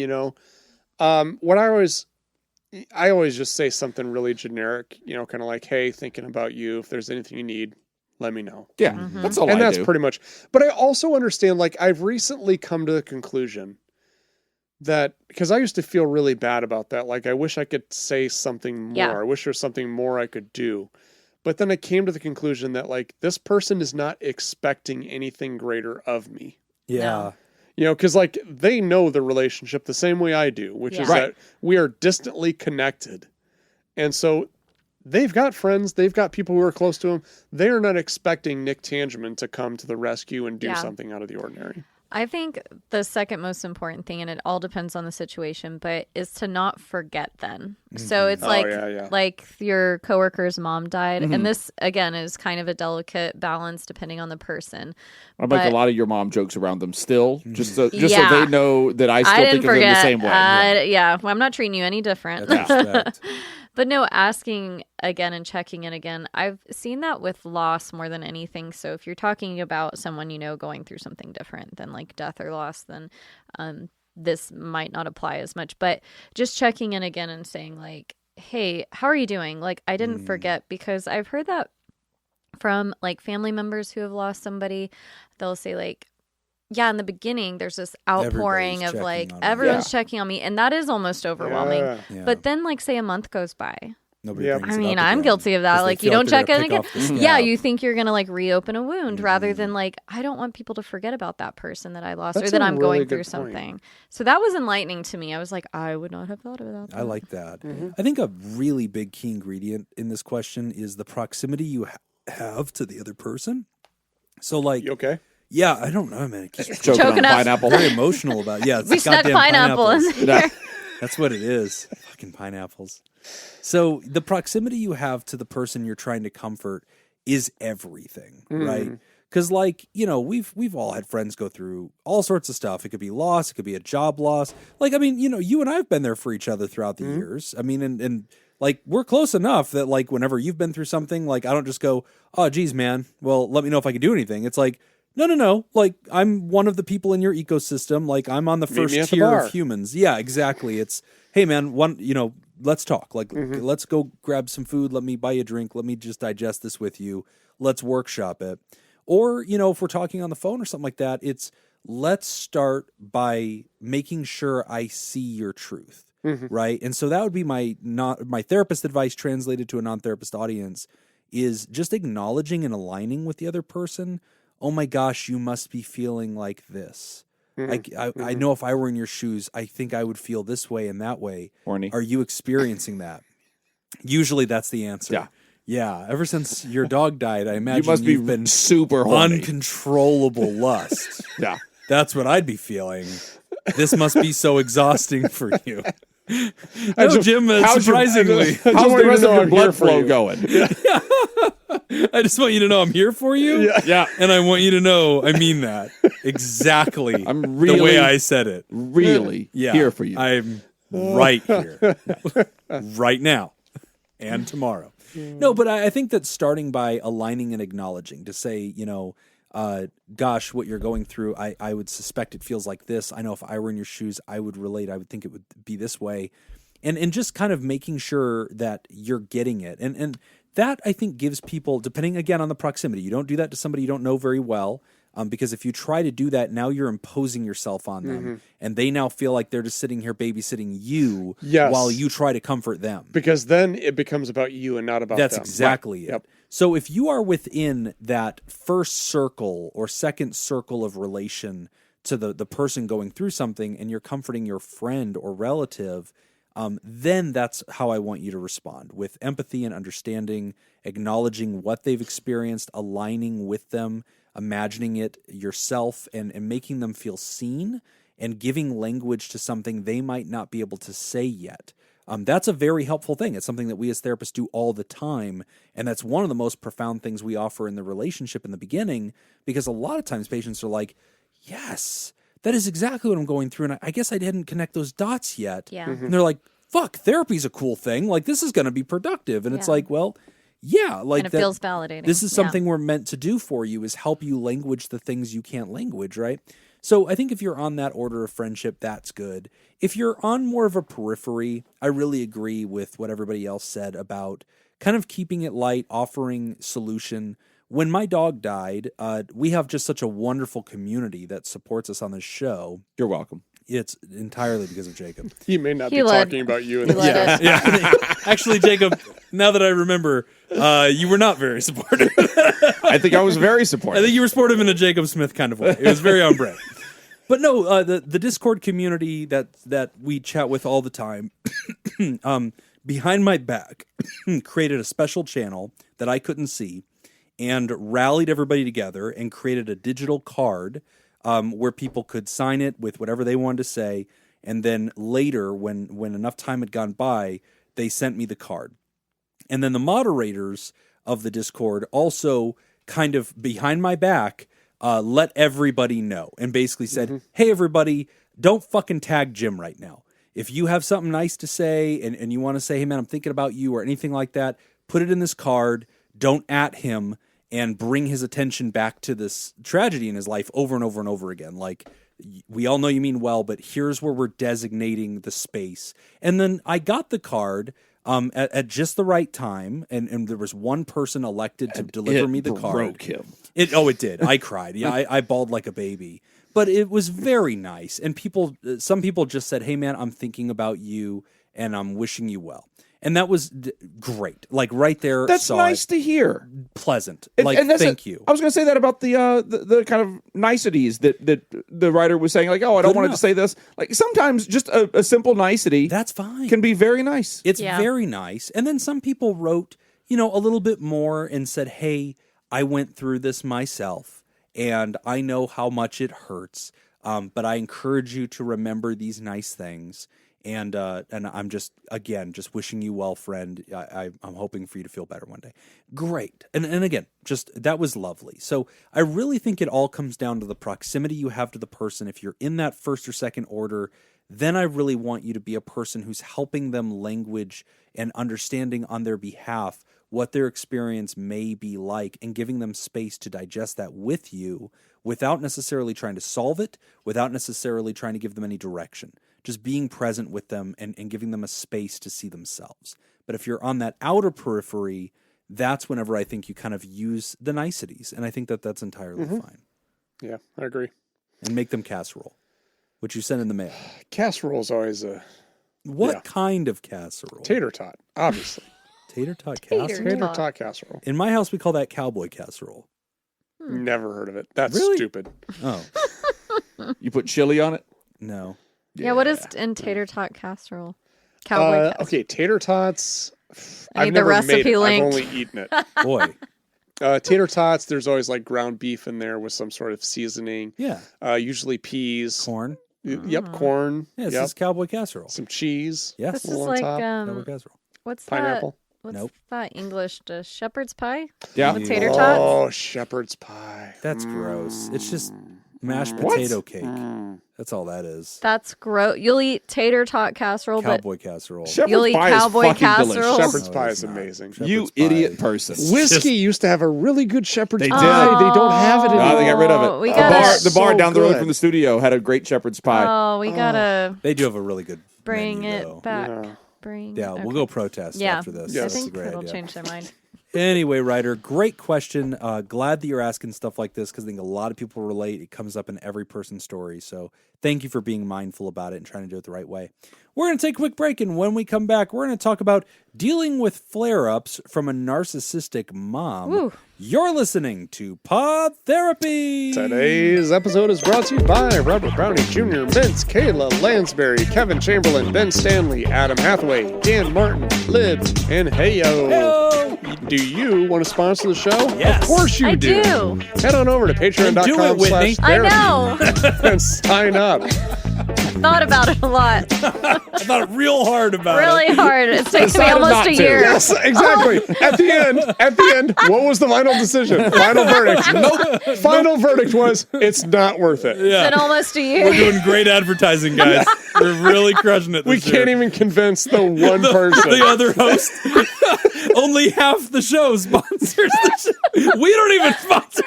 What I always just say something really generic. Kind of like, hey, thinking about you. If there's anything you need, let me know. Yeah, that's all. And I that's do. pretty much. But I also understand. Like, I've recently come to the conclusion that, because I used to feel really bad about that. Like, I wish I could say something more. Yeah. I wish there was something more I could do. But then I came to the conclusion that like this person is not expecting anything greater of me. Yeah. No. You know, because like they know the relationship the same way I do, which is Right. that we are distantly connected. And so they've got friends, they've got people who are close to them. They are not expecting Nick Tangeman to come to the rescue and do something out of the ordinary. I think the second most important thing, and it all depends on the situation, but is to not forget then. So it's like your coworker's mom died. And this, again, is kind of a delicate balance depending on the person. I make a lot of your mom jokes around them still, just so they know that I still think of them the same way. Well, I'm not treating you any different. But no, asking again and checking in again. I've seen that with loss more than anything. So if you're talking about someone you know going through something different than like death or loss, then this might not apply as much. But just checking in again and saying like, hey, how are you doing? Like, I didn't forget, because I've heard that from like family members who have lost somebody. They'll say like, yeah, in the beginning, there's this outpouring of like, everyone's checking on me. And that is almost overwhelming. Yeah. But then like say a month goes by. Nobody brings I it mean, up I'm again, guilty of that. 'cause they Like, you feel don't they're check gonna in pick again. off the scab. Yeah, you think you're going to like reopen a wound rather than like, I don't want people to forget about that person that I lost or that I'm going through something. So that was enlightening to me. I was like, I would not have thought about that. I like that. I think a really big key ingredient in this question is the proximity you have to the other person. So like, You okay? yeah, I don't know, man. It keeps Choking on Choking up. pineapple. very emotional about it. Yeah, it's We the stuck goddamn pineapple in pineapples. there. That's what it is. Fucking pineapples. So the proximity you have to the person you're trying to comfort is everything, right? Because like, you know, we've all had friends go through all sorts of stuff. It could be loss, it could be a job loss. Like, I mean, you know, you and I have been there for each other throughout the years. I mean, and like we're close enough that like whenever you've been through something, like I don't just go, oh geez, man, well, let me know if I can do anything. It's like, no. Like, I'm one of the people in your ecosystem. Like, I'm on the first tier of humans. Yeah, exactly. It's, hey, man, let's talk. Like, let's go grab some food. Let me buy you a drink. Let me just digest this with you. Let's workshop it. Or, you know, if we're talking on the phone or something like that, it's let's start by making sure I see your truth, right? And so that would be my therapist advice translated to a non-therapist audience is just acknowledging and aligning with the other person. Oh my gosh, you must be feeling like this. I know if I were in your shoes, I think I would feel this way and that way. Horny. Are you experiencing that? Usually that's the answer. Yeah. Yeah. Ever since your dog died, I imagine You must be you've been super horny. uncontrollable lust. Yeah. That's what I'd be feeling. This must be so exhausting for you. No, Jim, surprisingly. How's the rest of your I'm blood here for flow you. going? I just want you to know I'm here for you. Yeah. And I want you to know I mean that exactly I'm the way I said it. Really here for you. I'm right here. Right now. And tomorrow. No, but I think that starting by aligning and acknowledging to say, you know, gosh, what you're going through, I would suspect it feels like this. I know if I were in your shoes, I would relate. I would think it would be this way. And just kind of making sure that you're getting it. And that, I think, gives people, depending, again, on the proximity. You don't do that to somebody you don't know very well, because if you try to do that, now you're imposing yourself on them. And they now feel like they're just sitting here babysitting you while you try to comfort them. Because then it becomes about you and not about That's them. exactly it. Yep. So if you are within that first circle or second circle of relation to the person going through something and you're comforting your friend or relative, then that's how I want you to respond, with empathy and understanding, acknowledging what they've experienced, aligning with them, imagining it yourself, and making them feel seen and giving language to something they might not be able to say yet. That's a very helpful thing. It's something that we as therapists do all the time, and that's one of the most profound things we offer in the relationship in the beginning, because a lot of times patients are like, yes, that is exactly what I'm going through, and I guess I didn't connect those dots yet. Yeah. And they're like, fuck, therapy's a cool thing. Like, this is going to be productive. And it's like, well, yeah. Like, and it feels validating. This is something we're meant to do for you, is help you language the things you can't language, right? So I think if you're on that order of friendship, that's good. If you're on more of a periphery, I really agree with what everybody else said about kind of keeping it light, offering solution. When my dog died, we have just such a wonderful community that supports us on this show. You're welcome. It's entirely because of Jacob. He may not He be led. talking about you. In He this. led it. Yeah. Actually, Jacob, now that I remember, you were not very supportive. I think I was very I supportive. think you were supportive in a Jacob Smith kind of way. It was very on brand. But no, the Discord community that we chat with all the time, behind my back, created a special channel that I couldn't see and rallied everybody together and created a digital card where people could sign it with whatever they wanted to say. And then later, when enough time had gone by, they sent me the card. And then the moderators of the Discord also kind of behind my back let everybody know and basically said, hey, everybody, don't fucking tag Jim right now. If you have something nice to say and you want to say, hey, man, I'm thinking about you or anything like that, put it in this card. Don't at him and bring his attention back to this tragedy in his life over and over and over again. Like, we all know you mean well, but here's where we're designating the space. And then I got the card at just the right time, and there was one person elected to deliver me the card. Broke him. It did. I cried. Yeah, I bawled like a baby. But it was very nice. And some people just said, hey, man, I'm thinking about you, and I'm wishing you well. And that was great. Like, right there. That's nice to hear. Pleasant. And Thank you. I was going to say that about the kind of niceties that the writer was saying, like, oh, I don't Good want enough. to say this. Like, sometimes just a simple nicety That's fine. can be very nice. It's Yeah. very nice. And then some people wrote, a little bit more and said, hey, I went through this myself and I know how much it hurts. But I encourage you to remember these nice things. And I'm just wishing you well, friend. I'm hoping for you to feel better one day. Great. And again, just that was lovely. So I really think it all comes down to the proximity you have to the person. If you're in that first or second order, then I really want you to be a person who's helping them language and understanding on their behalf what their experience may be like and giving them space to digest that with you without necessarily trying to solve it, without necessarily trying to give them any direction. Just being present with them and giving them a space to see themselves. But if you're on that outer periphery, that's whenever I think you kind of use the niceties. And I think that's entirely fine. Yeah, I agree. And make them casserole, which you send in the mail. Casserole is always a What kind of casserole? tater tot, obviously. Tater tot Tater casserole? Tater tot. tot casserole. In my house, we call that cowboy casserole. Never heard of it. That's Really? stupid. Oh, You put chili on it? no. Yeah, what is in tater tot casserole? Cowboy casserole. Okay, tater tots. I need I've the never recipe made it. link. I've only eaten it. Boy. Tater tots, there's always like ground beef in there with some sort of seasoning. Yeah. Usually peas. Corn. Yep, corn. Yeah, this Yep. is cowboy casserole. Some cheese. Yes. This is on like top. Cowboy casserole. what's Pineapple. that? What's Nope. that English? Shepherd's pie Yeah. with tater tots. Oh, shepherd's pie. That's gross. It's just mashed What? potato cake. That's all that is. That's gross. You'll eat tater tot casserole, Cowboy casserole. Shepherd's You'll eat pie cowboy is fucking casserole? delicious. Shepherd's No, pie it's is not. amazing. You Shepherd's pie. idiot person. Whiskey used to have a really good shepherd's They pie. did. They don't have it Oh, No, anymore. they got rid of it. we The gotta- the bar So down the road good. from the studio had a great shepherd's but pie. oh, we gotta They do have a really good bring menu, it though. back. Yeah. Bring. Yeah, we'll go protest Yeah, after this. Yes. I That's a think great it'll idea. change their mind. Anyway, Ryder, great question. Glad that you're asking stuff like this because I think a lot of people relate. It comes up in every person's story. So thank you for being mindful about it and trying to do it the right way. We're going to take a quick break, and when we come back, we're going to talk about dealing with flare-ups from a narcissistic mom. Woo. You're listening to Pod Therapy. Today's episode is brought to you by Robert Brownie Jr., Vince, Kayla, Lansbury, Kevin Chamberlain, Ben Stanley, Adam Hathaway, Dan Martin, Lib, and Heyo. Heyo. Do you want to sponsor the show? Yes. Of course you I do. do. Head on over to do it, Whitney. patreon.com/therapy I know. and sign up. Thought about it a lot. I thought real hard about Really it. hard. It's taken me Decided almost not a to. year. Yes, exactly. At the end, what was the final decision? Final verdict. Nope. Final verdict was it's not worth it. Yeah. It's been almost a We're year. doing great advertising, guys. We're really crushing it We this can't year. even convince the one person. The other host. Only half the show sponsors the show. We don't even sponsor.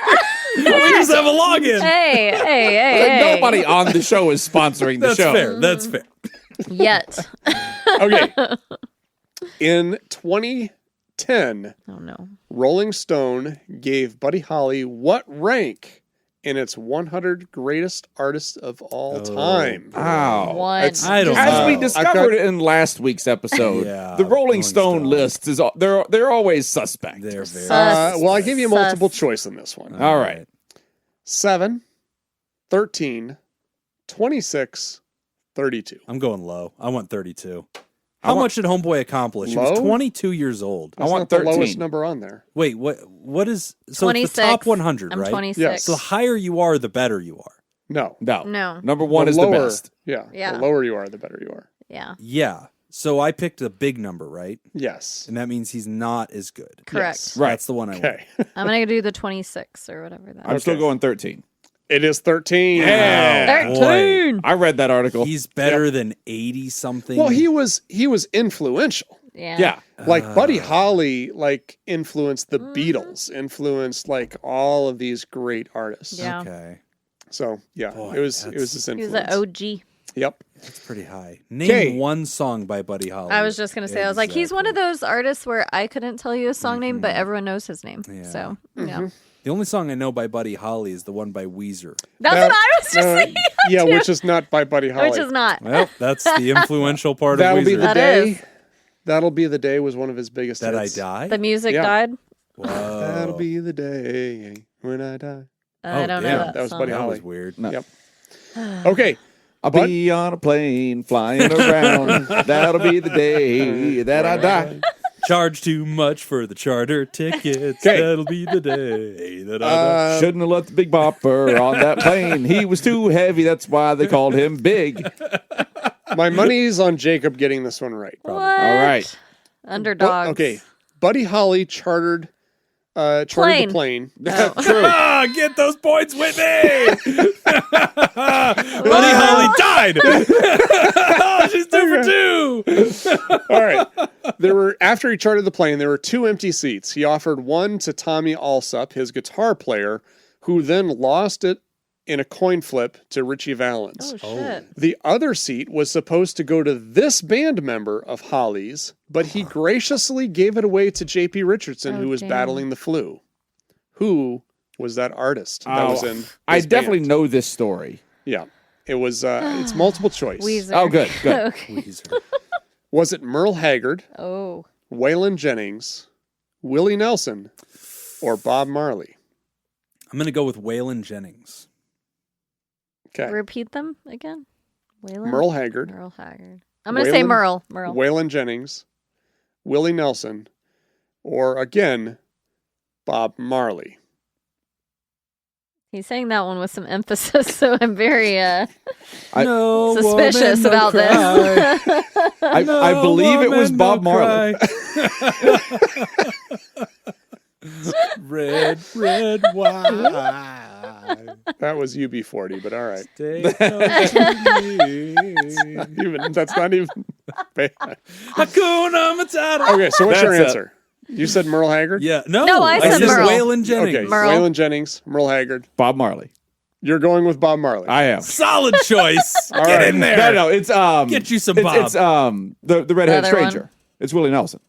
We just have a login. Hey. Nobody on the show is sponsoring the That's show. fair. That's fair. Yet. Okay. In 2010, Oh no. Rolling Stone gave Buddy Holly what rank in its 100 greatest artists of all time. Wow. One. I don't As know. we I've discovered got- in last week's episode, Yeah, the Rolling Rolling Stone Stone. lists is they're always suspect. They're very. Well, I gave you multiple Sus. choice in this one. All right. 7, 13, 26, 32. I'm going low. I want 32. How want- much did Homeboy accomplish? He was Low? 22 years old. I want That's not the 13. lowest number on there. Wait, what is so 26. it's the top 100, I'm right? 26. Yes. So the higher you are, the better you are. No. No. Number one is lower, the best. Yeah. Yeah. The lower you are, the better you are. Yeah. Yeah. So I picked a big number, right? Yes. And that means he's not as good. Correct. Yes. Right. That's the one I want. Okay. I'm going to do the 26 or whatever that I'm is. still Okay. going 13. It is 13. Yeah. 13. I read that article. He's better than 80 something. Well, he was influential. Yeah. yeah. Like Buddy Holly, like influenced the Beatles, influenced like all of these great artists. Yeah. Okay. So yeah, Boy, it was that's- his He was influence. an OG. Yep. That's pretty high. Name Okay. one song by Buddy Holly. I was just going to say, I was like, he's one of Exactly. those artists where I couldn't tell you a song name, but everyone knows his name. Yeah. So, yeah. The only song I know by Buddy Holly is the one by Weezer. That's what I was just saying. Yeah, which is not by Buddy Holly. Which is not. Well, that's the influential part That'll of be Weezer. the That day. is. That'll be the day was one of his biggest That I hits. die? The music Yeah. died. Whoa. That'll be the day when I die. I don't know damn. that, That was song. Buddy That Holly. was weird. Yep. Okay. I'll But- be on a plane flying around. That'll be the day that I die. Charge too much for the charter tickets. Okay. That'll be the day that I die. Shouldn't have let the Big Bopper on that plane. He was too heavy. That's why they called him Big. My money's on Jacob getting this one right. What? All right. Underdogs. Okay. Buddy Holly chartered the plane. True. Ah, get those points, Whitney! Buddy Holly died! Oh, she's 2 for 2! All right. After he chartered the plane, there were 2 empty seats. He offered one to Tommy Alsop, his guitar player, who then lost it in a coin flip to Richie Valens. Oh, shit. The other seat was supposed to go to this band member of Holly's, but he graciously gave it away to J.P. Richardson, Oh, who was damn. battling the flu. Who was that artist that was in his I definitely band? know this story. Yeah. It was, it's multiple choice. Weezer. Oh, good, good. Okay. Weezer. Was it Merle Haggard, Oh. Waylon Jennings, Willie Nelson, or Bob Marley? I'm going to go with Waylon Jennings. Okay. Repeat them again. Waylon? Merle Haggard, Merle Haggard. I'm going to say Waylon- Merle. Merle. Waylon Jennings, Willie Nelson, or again, Bob Marley. He's saying that one with some emphasis, so I'm very No suspicious woman, no about cry. this. I believe it was woman, Bob no Marley. cry. Red, red wine. That was UB40, but all right. Stay close to me. Even that's not even bad. Hakuna Matata. Okay, so what's your That's it. answer? You said Merle Haggard? Yeah, no, No, I said Merle. Waylon Jennings. Okay, Merle. Waylon Jennings, Merle Haggard. Bob Marley. You're going with Bob Marley. I am. Solid choice. Get right. in there. No, it's Get you some it's, Bob. It's the redhead The other stranger. one. It's Willie Nelson.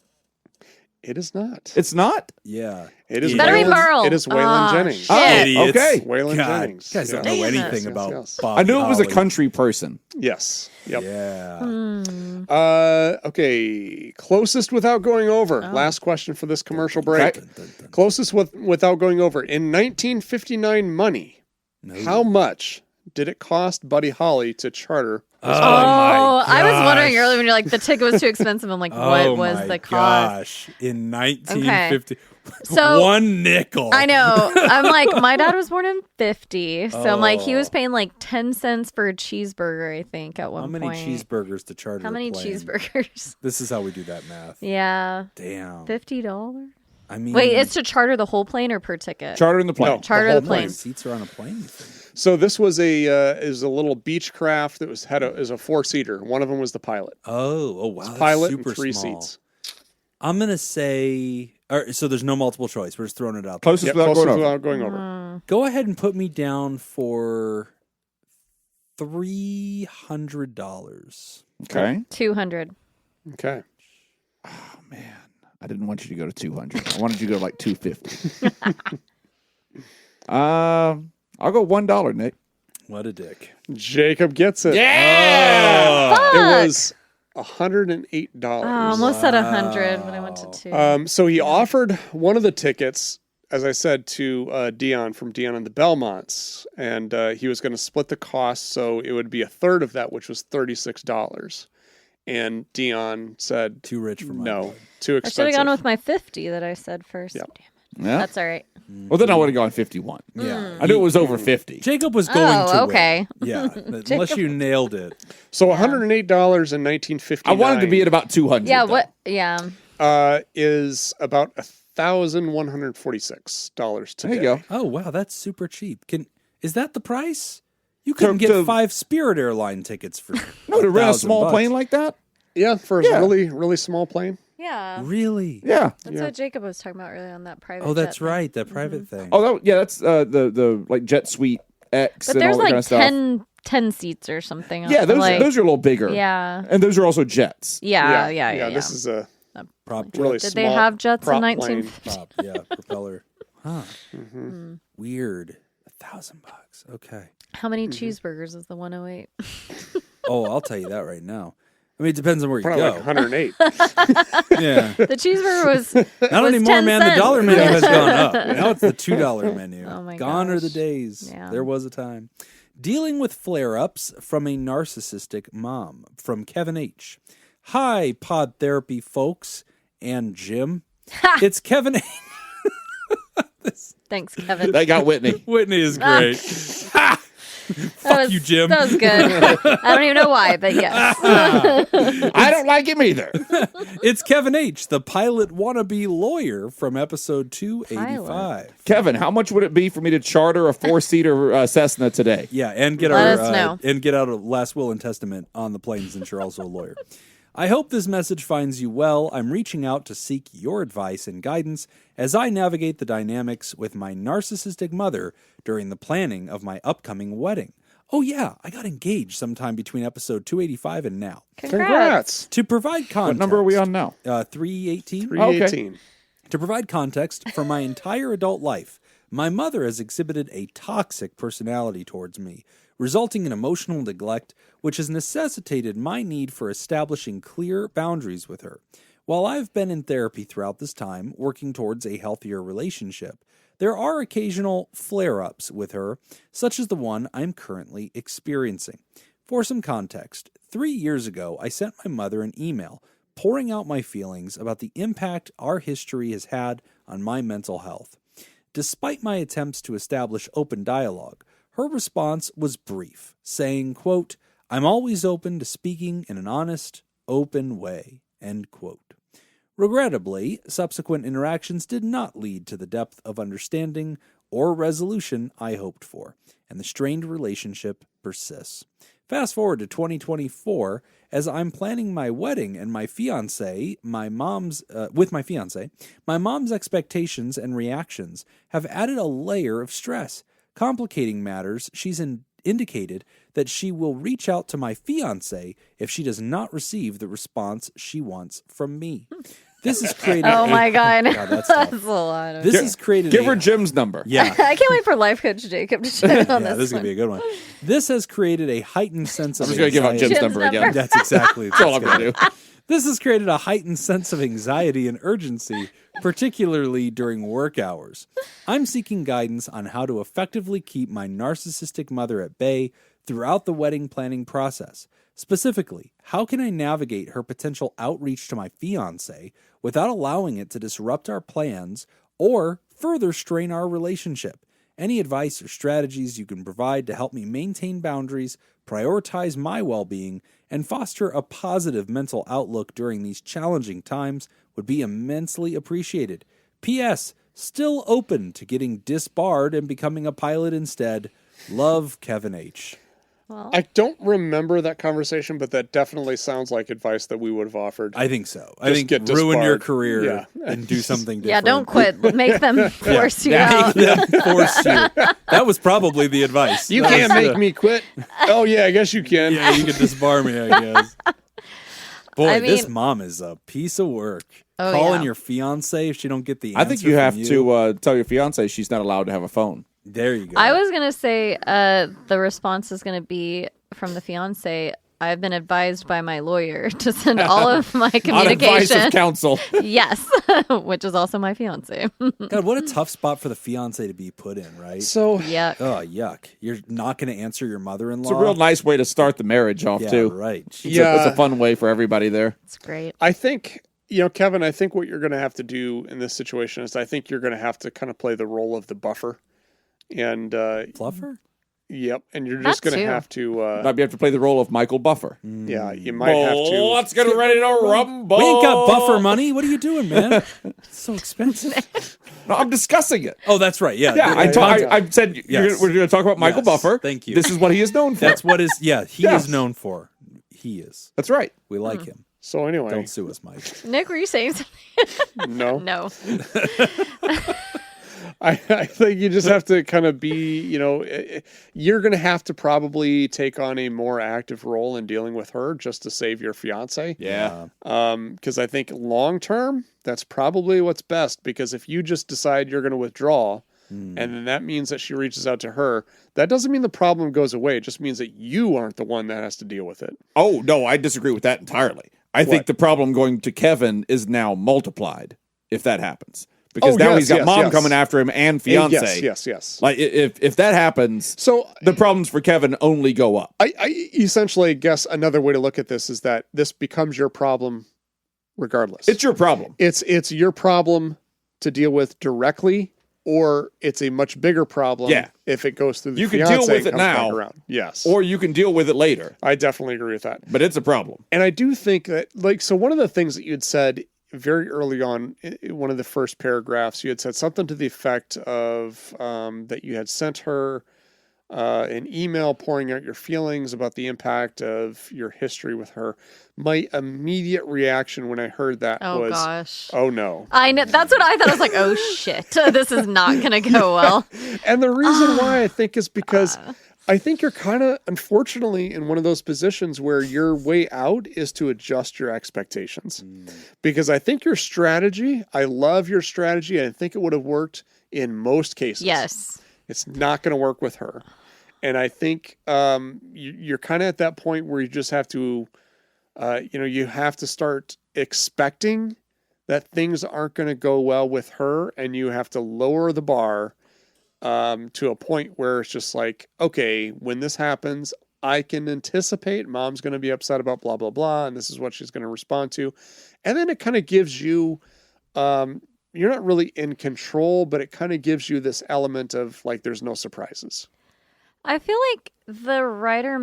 It is not. It's not. Yeah. It is Better be Waylon- Merle. It is Waylon Ah, Jennings. shit. Oh, Idiots. okay. Waylon God, Jennings. You guys don't Yeah. know Damn it. anything Yes, about yes. Bob. I knew it was a Holly. country person. Yes. Yep. Yeah. Okay. Closest without going over. Last question for this commercial break. Okay. Closest without going over. In 1959 money, how much did it cost Buddy Holly to charter? Oh, Oh, my I was wondering gosh. earlier when you're like, the ticket was too expensive. I'm like, what Oh was my the cost? Gosh. In 1950. So- 1 nickel. I know. I'm like, my dad was born in 50. So I'm like, he was Oh. paying like 10 cents for a cheeseburger, I think, at one How many point. cheeseburgers to charter How a many plane? cheeseburgers? This is how we do that math. Yeah. Damn. $50? I mean, Wait, it's to charter the whole plane or per ticket? Chartering the plane. No. Charter whole the plane. plane. seats are on a plane. you think? So this was is a little beach craft that is a 4-seater. One of them was the pilot. Oh wow. that's Pilot super and 3 small. seats. I'm gonna say. So there's no multiple choice. We're just throwing it out. There. Closest Yep, without closest going over. without going over. Go ahead and put me down for $300. Okay. 200. Okay. Oh man, I didn't want you to go to 200. I wanted you to go to like 250. I'll go $1, Nick. What a dick. Jacob gets it. Yeah! It was $108. Oh, I almost said 100, but I went to 2. So he offered one of the tickets, as I said, to Dion from Dion and the Belmonts, and he was going to split the cost, so it would be a third of that, which was $36. And Dion said, Too rich for my no, blood. too I expensive. should have gone with my 50 that I said first. Yeah. Damn it. Yeah. That's all right. Well, then I would have gone 51. Yeah. I knew it was over 50. Jacob was going to okay. win. Yeah, unless you nailed it. So $108 in 1959. I wanted to be at about 200. Yeah, though. what? Yeah. Is about $1,146 today. There you go. Oh, wow, that's super cheap. Is that the price? You couldn't get to- 5 Spirit Airline tickets for No, to rent a small $1,000. plane like that? Yeah, for a Yeah. really, really small plane. Yeah. Really? Yeah. That's what Jacob was talking about earlier on that private Oh, that's jet thing. right, that private thing. Oh, that's the like Jet Suite X But and there's all that like kind of stuff. 10 seats or something. Yeah, those like, are a little bigger. Yeah. And those are also jets. Yeah. This is a Prop jet. really Did small they have jets in prop 19... plane. Prop, yeah, propeller. Huh. Weird. $1,000. Okay. How many cheeseburgers is the 108? Oh, I'll tell you that right now. I mean, it depends on where you Probably go. like 108. Yeah. The cheeseburger was Not was anymore, 10 man. cents. The dollar menu has gone up. Now it's the $2 menu. Oh my Gone are the gosh. days. Yeah. There was a time. Dealing with flare-ups from a narcissistic mom from Kevin H. Hi, Pod Therapy folks and Jim. It's Kevin H. Thanks, Kevin. That got Whitney. Whitney is great. Fuck you, Jim. That was good. I don't even know why, but yes. I don't like him either. It's Kevin H., the pilot wannabe lawyer from episode 285. Kevin, how much would it be for me to charter a 4-seater Cessna today? Yeah, and get Let our us know. and get out a last will and testament on the plane since you're also a lawyer. I hope this message finds you well. I'm reaching out to seek your advice and guidance as I navigate the dynamics with my narcissistic mother during the planning of my upcoming wedding. Oh yeah, I got engaged sometime between episode 285 and now. Congrats. To provide context, What number are we on now? 318. 318. To provide context, for my entire adult life, my mother has exhibited a toxic personality towards me, resulting in emotional neglect, which has necessitated my need for establishing clear boundaries with her. While I've been in therapy throughout this time, working towards a healthier relationship, there are occasional flare-ups with her, such as the one I'm currently experiencing. For some context, 3 years ago, I sent my mother an email pouring out my feelings about the impact our history has had on my mental health. Despite my attempts to establish open dialogue, her response was brief, saying, quote, "I'm always open to speaking in an honest, open way," end quote. Regrettably, subsequent interactions did not lead to the depth of understanding or resolution I hoped for, and the strained relationship persists. Fast forward to 2024, as I'm planning my wedding and my fiancé, my mom's expectations and reactions have added a layer of stress. Complicating matters, she's indicated that she will reach out to my fiancé if she does not receive the response she wants from me. This has created Oh my God. that's tough. That's a lot. This has created Give her Jim's number. Yeah. I can't wait for Life Coach Jacob to check on Yeah, this is one. going to be a good one. This has created a heightened sense of I'm just going to give out anxiety. Jim's number again. That's exactly That's all I'm going to do. This has created a heightened sense of anxiety and urgency, particularly during work hours. I'm seeking guidance on how to effectively keep my narcissistic mother at bay throughout the wedding planning process. Specifically, how can I navigate her potential outreach to my fiancé without allowing it to disrupt our plans or further strain our relationship? Any advice or strategies you can provide to help me maintain boundaries, prioritize my well-being, and foster a positive mental outlook during these challenging times would be immensely appreciated. P.S. Still open to getting disbarred and becoming a pilot instead. Love, Kevin H. Well, I don't remember that conversation, but that definitely sounds like advice that we would have offered. I think so. I think get ruin your disbarred. career Yeah. and do something different. yeah, don't quit. Make them force you Make out. them force you. That was probably the advice. You That can't was make me quit. Oh, yeah, I guess you can. Yeah, you can disbar me, I guess. Boy, I this mean- mom is a piece of work. Oh, Calling yeah. your fiance if she don't get the I answer think you from have to tell your fiance she's not allowed to have a phone. There you go. I was going to say the response is going to be from the fiance. I've been advised by my lawyer to send all of my On advice communication. of counsel. Yes, which is also my fiance. God, what a tough spot for the fiance to be put in, right? So Yeah. Oh, yuck. You're not going to answer your mother-in-law? It's a real nice way to start the marriage off, Yeah, too. right. It's a fun way for everybody there. It's great. I think, Kevin, I think what you're going to have to do in this situation is I think you're going to have to kind of play the role of the buffer. And Fluffer? Yep, and you're just That going to too. have to Might have to play the role of Michael Buffer. yeah, you might have to. Let's get ready to rumble. We ain't got buffer money. What are you doing, man? It's so expensive. No, I'm discussing it. Oh, that's right. Yeah. Yeah, I said Yes. we're going to talk about Michael Yes, Buffer. thank you. This is what he is known for. That's what is, he Yes. is known for. He is. That's right. We like him. So anyway, Don't sue us, Mike. Nick, were you saying something? no. No. I think you just have to kind of be, you're going to have to probably take on a more active role in dealing with her just to save your fiance. Yeah. Because I think long term, that's probably what's best. Because if you just decide you're going to withdraw, and then that means that she reaches out to her, that doesn't mean the problem goes away. It just means that you aren't the one that has to deal with it. Oh, no, I disagree with that entirely. I think the problem going to Kevin is now multiplied if that happens. Because now he's got mom coming after him and fiance. Yes. Like if that happens, So the problems for Kevin only go up. I essentially guess another way to look at this is that this becomes your problem regardless. It's your problem. It's your problem to deal with directly, or it's a much bigger problem if it goes through the You can fiance deal with and it comes back now, around. Yes. or you can deal with it later. I definitely agree with that. But it's a problem. And I do think that, so one of the things that you had said very early on, in one of the first paragraphs, you had said something to the effect of that you had sent her an email pouring out your feelings about the impact of your history with her. My immediate reaction when I heard that was, Gosh. oh no. I know. That's what I thought. I was like, oh shit, this is not going to go well. And the reason why I think is because I think you're kind of, unfortunately, in one of those positions where your way out is to adjust your expectations. Because I think your strategy, I love your strategy, and I think it would have worked in most cases. Yes. It's not going to work with her. And I think you're kind of at that point where you just have to, you have to start expecting that things aren't going to go well with her, and you have to lower the bar to a point where it's just like, okay, when this happens, I can anticipate mom's going to be upset about blah, blah, blah, and this is what she's going to respond to. And then it kind of gives you, you're not really in control, but it kind of gives you this element of like, there's no surprises. I feel like the writer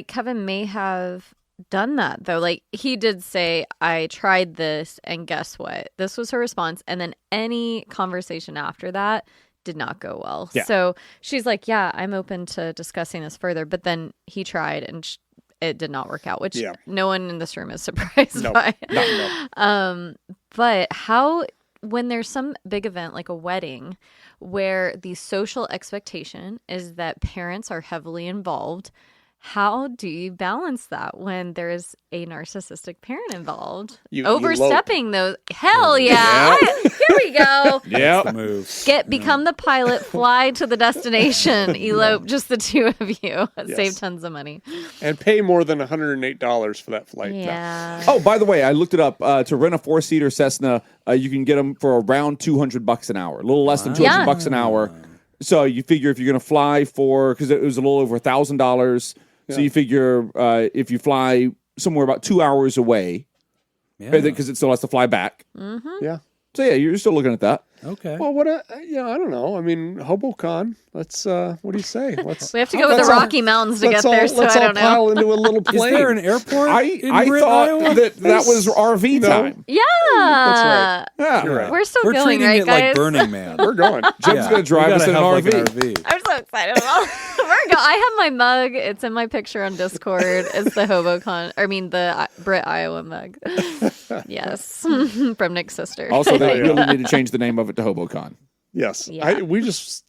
Kevin may have done that though. Like he did say, I tried this and guess what? This was her response. And then any conversation after that did not go well. Yeah. So she's like, yeah, I'm open to discussing this further. But then he tried and it did not work out, which no one in this room is surprised by. No. But how, when there's some big event like a wedding where the social expectation is that parents are heavily involved, how do you balance that when there's a narcissistic parent involved? Overstepping those. Hell yeah. Here we go. Yeah. The move. Become the pilot, fly to the destination, elope, just the two of you. Save tons of money. And pay more than $108 for that flight. Yeah. Oh, by the way, I looked it up. To rent a 4-seater Cessna, you can get them for around $200 an hour, a little less than $200 an hour. So you figure if you're going to fly because it was a little over $1,000. So you figure if you fly somewhere about 2 hours away, because it still has to fly back. Mm-hmm. Yeah. So yeah, you're still looking at that. Okay. Well, I don't know. I mean, HoboCon. Let's. What do you say? We have to go with the Rocky Mountains to get there, so I don't know. Let's all pile into a little plane. Is there an airport? I Britt, thought Iowa? that was RV time. Yeah. That's right. Yeah. You're right. We're still We're going, treating right, it guys? like Burning Man. We're going. Jim's going to drive us in an Like RV. I'm so excited about I have my mug. It's in my picture on Discord. It's the the Brit, Iowa mug. Yes. From Nick's sister. Also, they really need to change the name of it to HoboCon. Yes. Yeah.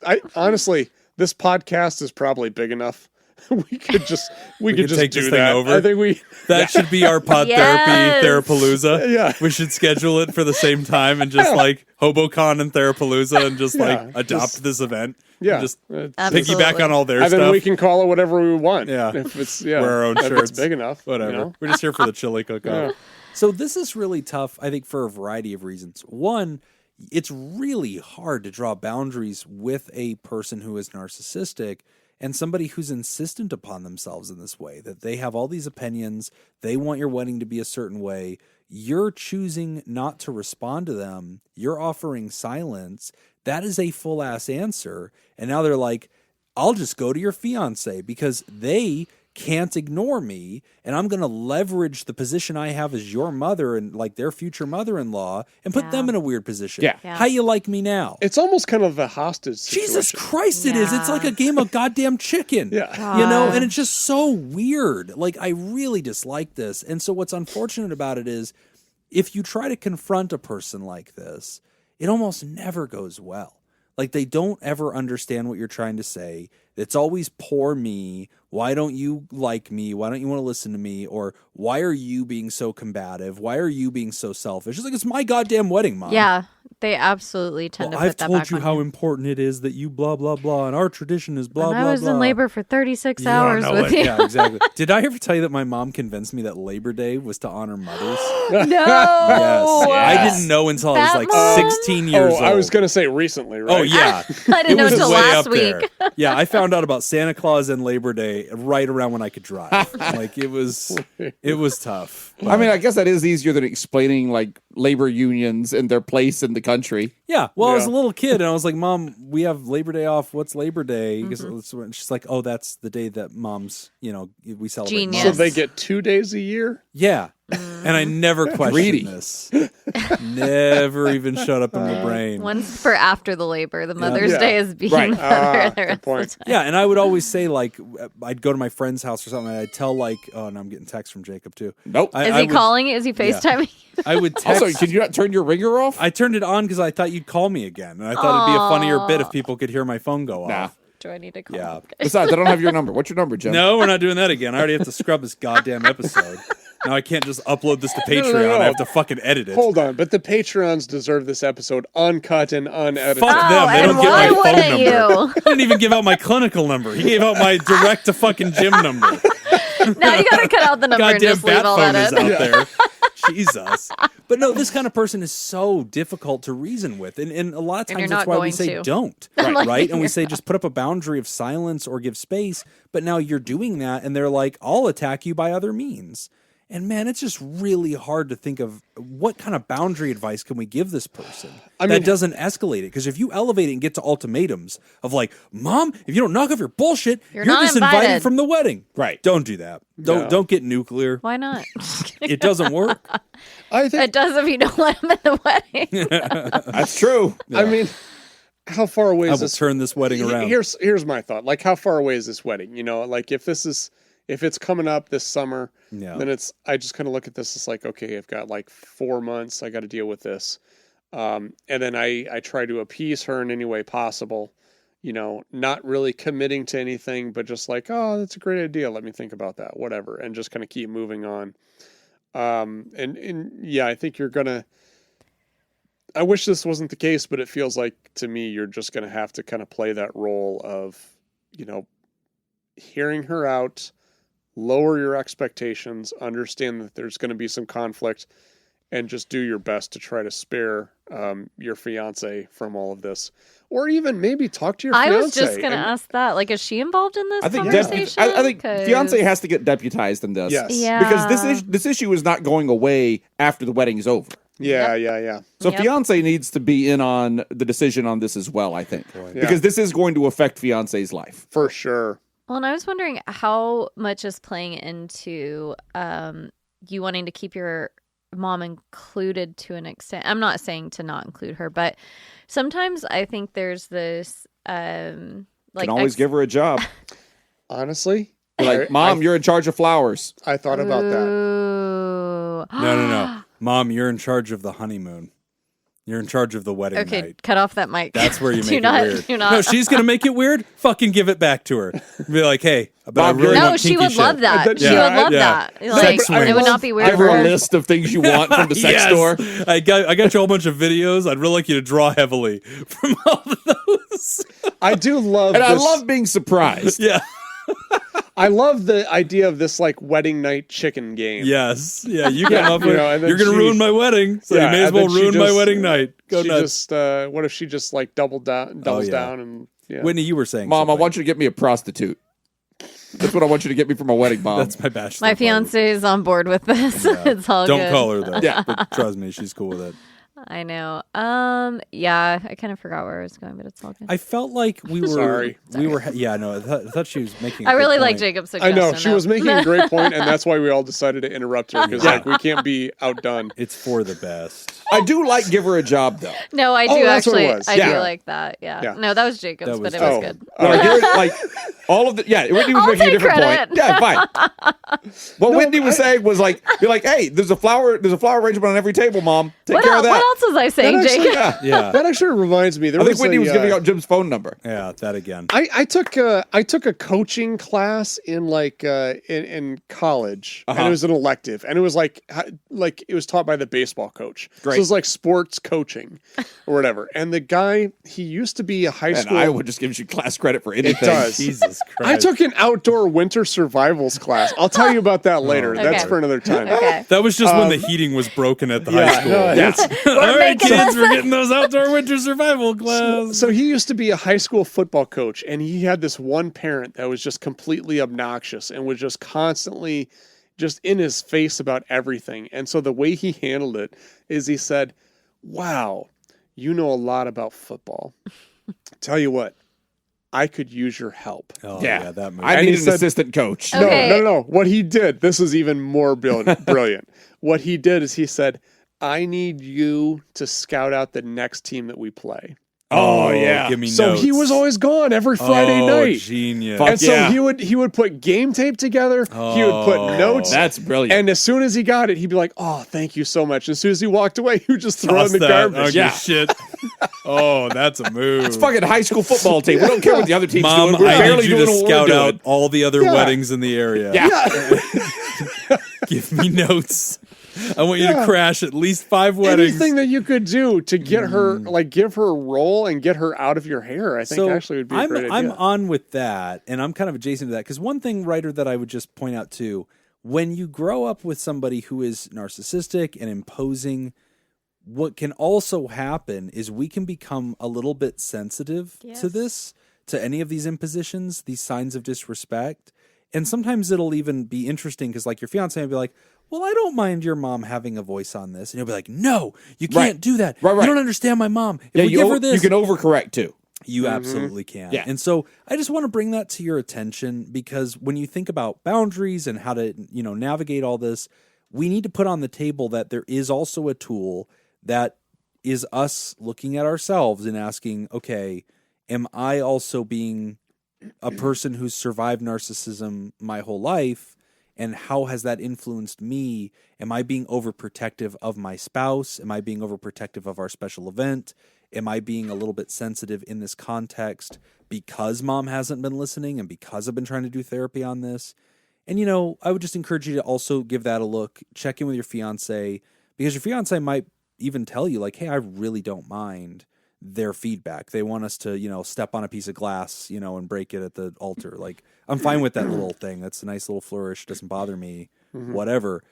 I honestly, this podcast is probably big enough we could just could just take do this thing that. over. I think That should be our pod Yes. therapy Therapalooza. Yeah. We should schedule it for the same time and just like HoboCon and Therapalooza and just like adopt just- this event. yeah, And just Absolutely. piggyback on all their and stuff. then we can call it whatever we want. Yeah. if it's Wear our own if shirts. it's big enough. Whatever. You know? We're just here for the chili cook-off. Yeah. So this is really tough, I think, for a variety of reasons. One, it's really hard to draw boundaries with a person who is narcissistic and somebody who's insistent upon themselves in this way, that they have all these opinions, they want your wedding to be a certain way, you're choosing not to respond to them, you're offering silence. That is a full-ass answer. And now they're like, I'll just go to your fiance because they can't ignore me, and I'm going to leverage the position I have as your mother and like their future mother-in-law and put them in a weird position. Yeah. How you like me now? It's almost kind of a hostage situation. Jesus Christ, it is. It's like a game of goddamn chicken. Yeah. You know, and it's just so weird. Like, I really dislike this. And so what's unfortunate about it is if you try to confront a person like this, it almost never goes well. Like, they don't ever understand what you're trying to say. It's always poor me. Why don't you like me? Why don't you want to listen to me? Or why are you being so combative? Why are you being so selfish? It's like, it's my goddamn wedding, Mom. Yeah, they absolutely tend to put I've that told back you on how important it is that you blah, blah, blah, and our tradition is blah, And blah, I was blah. in labor for 36 You don't hours know with it. you. Yeah, exactly. Did I ever tell you that my mom convinced me that Labor Day was to honor mothers? No. Yes. I Yes. didn't know until I was That like mom? 16 years old. I was going to say recently, right? Oh, yeah. I didn't know was until way last up week. there. Yeah, I found out about Santa Claus and Labor Day right around when I could drive. Like, it was tough. I mean, I guess that is easier than explaining like labor unions and their place in the country. Yeah, well, I was a Yeah. little kid, and I was like, Mom, we have Labor Day off. What's Labor Day? Mm-hmm. And she's like, oh, that's the day that moms, we celebrate Genius. So moms. they get 2 days a year? Yeah. And I never questioned Greedy. this. Never even shut up in my brain. One's for after the labor. The Mother's Yeah. Day is being Right. the other the Good rest point. of the time. Yeah, and I would always say, like, I'd go to my friend's house or something, and I'd tell, like, oh, no, I'm getting texts from Jacob, too. Nope. Is he calling you? Is he FaceTiming you? I would text. Also, can you not turn your ringer off? I turned it on because I thought you'd call me again, and I thought it'd be a funnier bit if people could hear my phone go Nah. off. Do I need to call Yeah. him? Besides, I don't have your number. What's your number, Jim? No, we're not doing that again. I already have to scrub this goddamn episode. Now I can't just upload this to Patreon. I have to fucking edit it. Hold on, but the Patreons deserve this episode uncut and unedited. Fuck them. They and don't get why my phone wouldn't number. you? He didn't even give out my clinical number. He gave out my direct to fucking Jim number. Now you gotta cut out the number and Goddamn just leave bat all phone that is in. out there. Jesus. But no, this kind of person is so difficult to reason with. And a lot of And times you're that's not why we going say to. don't. Right? And we say just put up a boundary of silence or give space. But now you're doing that and they're like, I'll attack you by other means. And man, it's just really hard to think of what kind of boundary advice can we give this person that doesn't escalate it. Because if you elevate it and get to ultimatums of like, Mom, if you don't knock off your bullshit, you're not disinvited invited. from the wedding. Right. Don't do that. Don't get nuclear. Why not? It doesn't work. I think. It does if you don't let him at the wedding. That's true. I mean, how far away I is will this? turn this wedding around. Here's my thought. Like, how far away is this wedding? Like if it's coming up this summer, then I just kind of look at this as like, okay, I've got like 4 months. I got to deal with this. And then I try to appease her in any way possible, not really committing to anything, but just like, oh, that's a great idea. Let me think about that, whatever. And just kind of keep moving on. And yeah, I think I wish this wasn't the case, but it feels like to me, you're just going to have to kind of play that role of, hearing her out, lower your expectations, understand that there's going to be some conflict, and just do your best to try to spare your fiance from all of this. Or even maybe talk to your fiance. I was just going to ask that. Like, is she involved in this I think conversation? I think 'Cause- fiance has to get deputized in this. Yes. Yeah. Because this issue is not going away after the wedding is over. Yeah. So Yep. fiance needs to be in on the decision on this as well, I think. Because this is going to affect fiance's life. For sure. Well, and I was wondering how much is playing into you wanting to keep your mom included to an extent. I'm not saying to not include her, but sometimes I think there's this Can always give her a job. Honestly, Like, Mom, you're in charge of flowers. I thought about that. Ooh. No. Mom, you're in charge of the honeymoon. You're in charge of the wedding Okay, night. cut off that mic. That's where you make not, it weird. Do not. No, she's going to make it weird? Fucking give it back to her. Be like, hey, but I Bob, really No, want she kinky would shit. love that. She Yeah, would love yeah. that. Like, Sex it would not be weird I have for a her. list of things you want from the sex Yes. store. I got you a whole bunch of videos. I'd really like you to draw heavily from all of those. I do love And this. I love being surprised. Yeah. I love the idea of this like wedding night chicken game. Yes. Yeah. You come up with, You know, and then you're going to she- ruin my wedding, so Yeah, you may as and well then she ruin my just- wedding night. Go She nuts. just what if she just like doubles yeah. down and yeah. Whitney, you were saying Mom, I something. want you to get me a prostitute. That's what I want you to get me for my wedding, Mom. That's my bachelor. My party. fiance is on board with this. Yeah. It's all Don't good. call her though. Yeah. But trust me, she's cool with it. I know. Yeah, I kind of forgot where I was going, but it's all good. I felt like we were. Sorry. We were. Yeah. No. I thought she was making. I I really like Jacob's I suggestion. know she was though. making a great point, and that's why we all decided to interrupt her because like we can't be outdone. It's for the best. I do like give her a job, though. No, I do Oh, that's what it actually. was. I Yeah. do like that. Yeah. Yeah. No, that was Jacob's, That was but it was Oh. good. No, I give her, like, all of the, yeah, Whitney was I'll making a take different credit. point. Yeah, fine. What Whitney was saying was like, be like, hey, there's a flower arrangement on every table, Mom. Take What care else, of what that. else was I saying, That actually- Jacob? Yeah. Yeah. That actually reminds me. There I think was Whitney a, was giving out Jim's phone number. Yeah. That again. I took a coaching class in college, and it was an elective, and it was like it was taught by the baseball coach. Great. So it was like sports coaching or whatever. And the guy, he used to be a high And school. Iowa just gives you class credit for anything. does. Jesus Christ. I took an outdoor winter survivals class. I'll tell you about that later. Okay. That's for another time. Okay. That was just when the heating was broken at the high school. no, Yeah. All right, making kids, this we're getting those outdoor winter survival class. So he used to be a high school football coach, and he had this one parent that was just completely obnoxious and was just constantly just in his face about everything. And so the way he handled it is he said, "Wow, you know a lot about football. Tell you what, I could use your help." Oh, Yeah. yeah, that movie. I And need he an said- assistant coach. Okay. No. What he did, this is even more brilliant. What he did is he said, "I need you to scout out the next team that we play." Oh, yeah. Give me So notes. he was always gone every Friday oh, night. Genius. Fuck And so yeah. he would put game tape together. He would put Oh. notes. That's brilliant. And as soon as he got it, he'd be like, "Oh, thank you so much." As soon as he walked away, he would just throw it Toss in the that. garbage. Okay, Yeah. shit. Oh, that's a move. It's fucking high school football team. We don't care what the other team's Mom, doing. We're I barely need you doing to what scout we're out doing. all the other Yeah. weddings in the area. Yeah. Give me notes. I want you to Yeah. crash at least 5 weddings. Anything that you could do to get her, like, give her a role and get her out of your hair, I think actually would be a great idea. I'm on with that, and I'm kind of adjacent to that because one thing, writer, that I would just point out too, when you grow up with somebody who is narcissistic and imposing, what can also happen is we can become a little bit sensitive to Yes. this, to any of these impositions, these signs of disrespect. And sometimes it'll even be interesting because, like, your fiance will be like, "Well, I don't mind your mom having a voice on this," and you'll be like, "No, you can't Right. do that. Right. You don't understand my mom. If Yeah, we give her you this, can overcorrect too. you absolutely can." Yeah. And so I just want to bring that to your attention because when you think about boundaries and how to, navigate all this, we need to put on the table that there is also a tool that is us looking at ourselves and asking, okay, am I also being a person who's survived narcissism my whole life? And how has that influenced me? Am I being overprotective of my spouse? Am I being overprotective of our special event? Am I being a little bit sensitive in this context because mom hasn't been listening and because I've been trying to do therapy on this? And, I would just encourage you to also give that a look. Check in with your fiance because your fiance might even tell you, like, hey, I really don't mind their feedback. They want us to, step on a piece of glass, and break it at the altar. Like, I'm fine with that little thing. That's a nice little flourish. Doesn't bother me, whatever.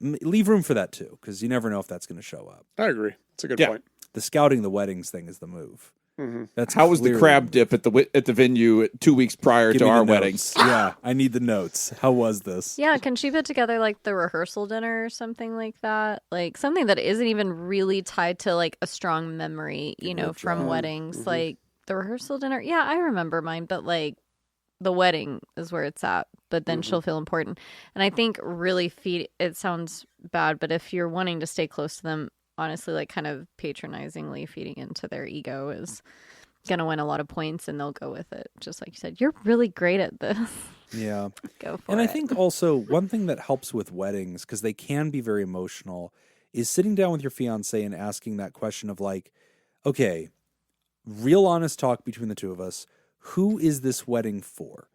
Leave room for that too, because you never know if that's going to show up. I agree. That's a good Yeah. point. The scouting the weddings thing is the move. That's How was the clearly- crab dip at the venue 2 weeks prior Give to me the our notes. weddings? Yeah, I need the notes. How was this? Yeah, can she put together like the rehearsal dinner or something like that? Like something that isn't even really tied to like a strong memory, from weddings. Like the rehearsal dinner. Yeah, I remember mine, but like the wedding is where it's at. But then she'll feel important. And I think really it sounds bad, but if you're wanting to stay close to them, honestly, like kind of patronizingly feeding into their ego is going to win a lot of points and they'll go with it. Just like you said, you're really great at this. Yeah. Go for And it. I think also one thing that helps with weddings, because they can be very emotional, is sitting down with your fiance and asking that question of like, okay, real honest talk between the two of us. Who is this wedding for?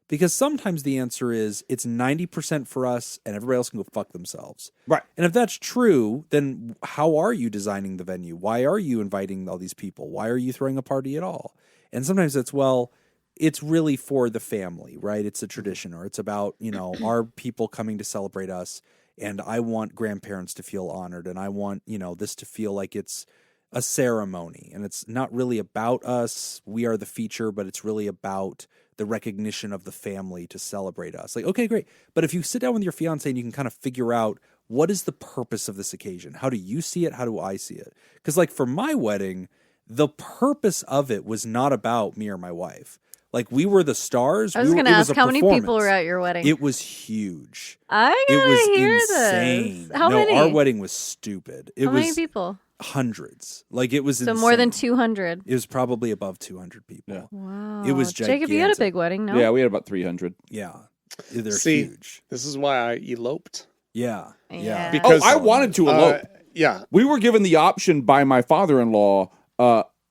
Because sometimes the answer is it's 90% for us and everybody else can go fuck themselves. Right. And if that's true, then how are you designing the venue? Why are you inviting all these people? Why are you throwing a party at all? And sometimes it's, well, it's really for the family, right? It's a tradition, or it's about, our people coming to celebrate us. And I want grandparents to feel honored. And I want, this to feel like it's a ceremony. And it's not really about us. We are the feature, but it's really about the recognition of the family to celebrate us. Like, okay, great. But if you sit down with your fiance and you can kind of figure out what is the purpose of this occasion? How do you see it? How do I see it? Because like for my wedding, the purpose of it was not about me or my wife. Like we were the stars. I was going to ask how many people were at your wedding. It was huge. I gotta hear insane. this. How many? Our wedding was stupid. It how was many people? Hundreds. Like it was so insane. more than 200. It was probably above 200 people. Yeah. Wow. It was gigantic. Jacob, you had a big wedding, no? Yeah, we had about 300. Yeah. They're See, huge. This is why I eloped. Yeah. Yeah. Because I wanted to elope. Yeah. We were given the option by my father-in-law,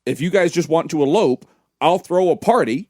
if you guys just want to elope, I'll throw a party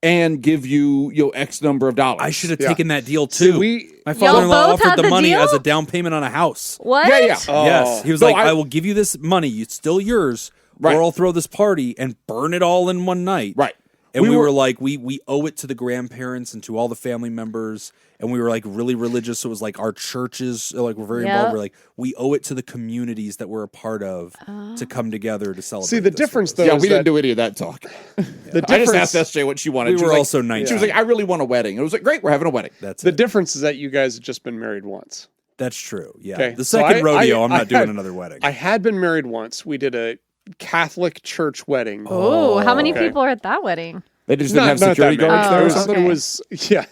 and give you X number of dollars. I should have taken that deal too. See, my father-in-law both offered had the the money deal? as a down payment on a house. What? Yeah. Oh. Yes. He was No, like, I will give you this money. It's still yours. Right. Or I'll throw this party and burn it all in one night. Right. And we were like, we owe it to the grandparents and to all the family members. And we were like really religious. So it was like our churches like were very involved. We're like, we owe it to the communities that we're a part of to come together to celebrate. See, the this difference with us. though Yeah, is we that didn't do any of that talk. the I just difference, asked SJ what she wanted. We She were was also like, 19. She was like, I really want a wedding. It was like, great, we're having a wedding. That's the it. difference is that you guys have just been married once. That's true. Yeah. Okay, The so second rodeo, I I'm not doing had- another wedding. I had been married once. We did a Catholic church wedding. Oh, how many okay. people are at that wedding? They just didn't have Not security that many. guards Oh, there or It was- something? It was, yeah.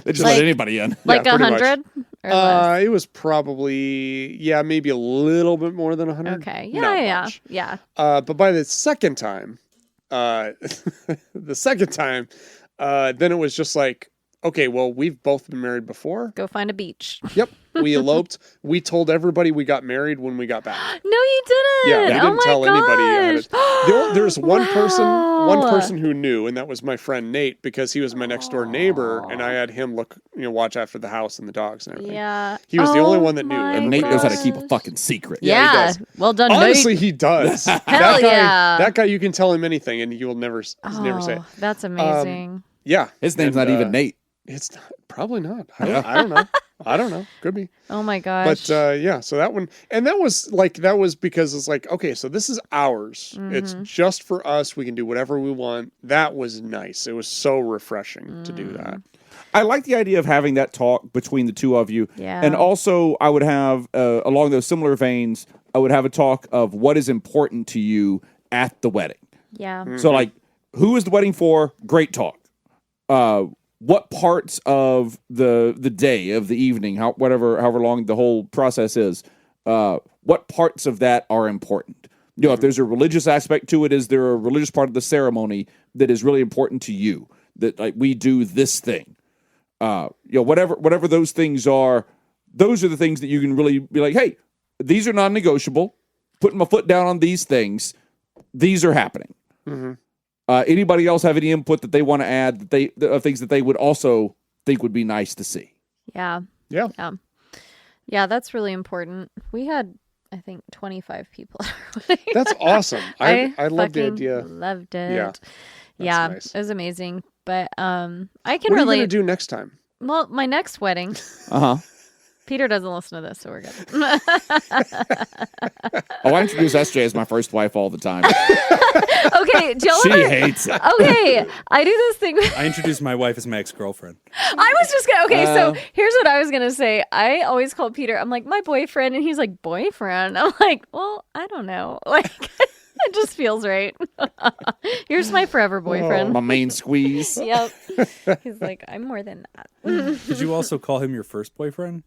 They just Like- let anybody in. Like pretty much. 100? Or less? It was probably, maybe a little bit more than 100. Okay. Not Yeah. much. Yeah. But by the second time, then it was just like, okay, well, we've both been married before. Go find a beach. Yep. We eloped. We told everybody we got married when we got back. No, you didn't. Yeah, we oh didn't my tell anybody ahead of- gosh. There's one Wow. person who knew, and that was my friend Nate, because he was my next door neighbor, and I had him watch after the house and the dogs and everything. Yeah. He was the only one that knew. my And Nate knows how to keep a gosh. fucking secret. Yeah, he Yeah. does. Well done, Honestly, Nate. he does. Hell that guy, yeah. That guy, you can tell him anything, and he will never say it. That's amazing. Yeah, His name's And, not even Nate. It's not, probably not. I don't know. I don't know. Could be. Oh my gosh. But so that one, and that was because it's like, okay, so this is ours. It's just for us. We can do whatever we want. That was nice. It was so refreshing to do that. I like the idea of having that talk between the two of you. Yeah. And also, I would have, along those similar veins, I would have a talk of what is important to you at the wedding. yeah. So, like, who is the wedding for? Great talk. What parts of the day, of the evening, however long the whole process is, what parts of that are important? If there's a religious aspect to it, is there a religious part of the ceremony that is really important to you? That like we do this thing, whatever those things are. Those are the things that you can really be like, hey, these are non-negotiable. Putting my foot down on these things. These are happening. Mm-hmm. Anybody else have any input that they want to add? Things that they would also think would be nice to see. Yeah. Yeah. Yeah. Yeah, that's really important. We had, I think, 25 people at our wedding. That's awesome. I love the fucking idea. Loved it. Yeah. Yeah, nice. it was amazing. But I can What are you relate. going to do next time? Well, my next wedding, Uh huh. Peter doesn't listen to this, so we're good. Oh, I introduce SJ as my first wife all the time. Okay, do y'all She ever- hates it. Okay, I do this thing. I introduced my wife as my ex-girlfriend. I was just gonna. Okay, so here's what I was gonna say. I always call Peter. I'm like, my boyfriend, and he's like, boyfriend. I'm like, well, I don't know. Like, it just feels right. Here's my forever boyfriend. My main squeeze. Yep. He's like, I'm more than that. Did you also call him your first boyfriend?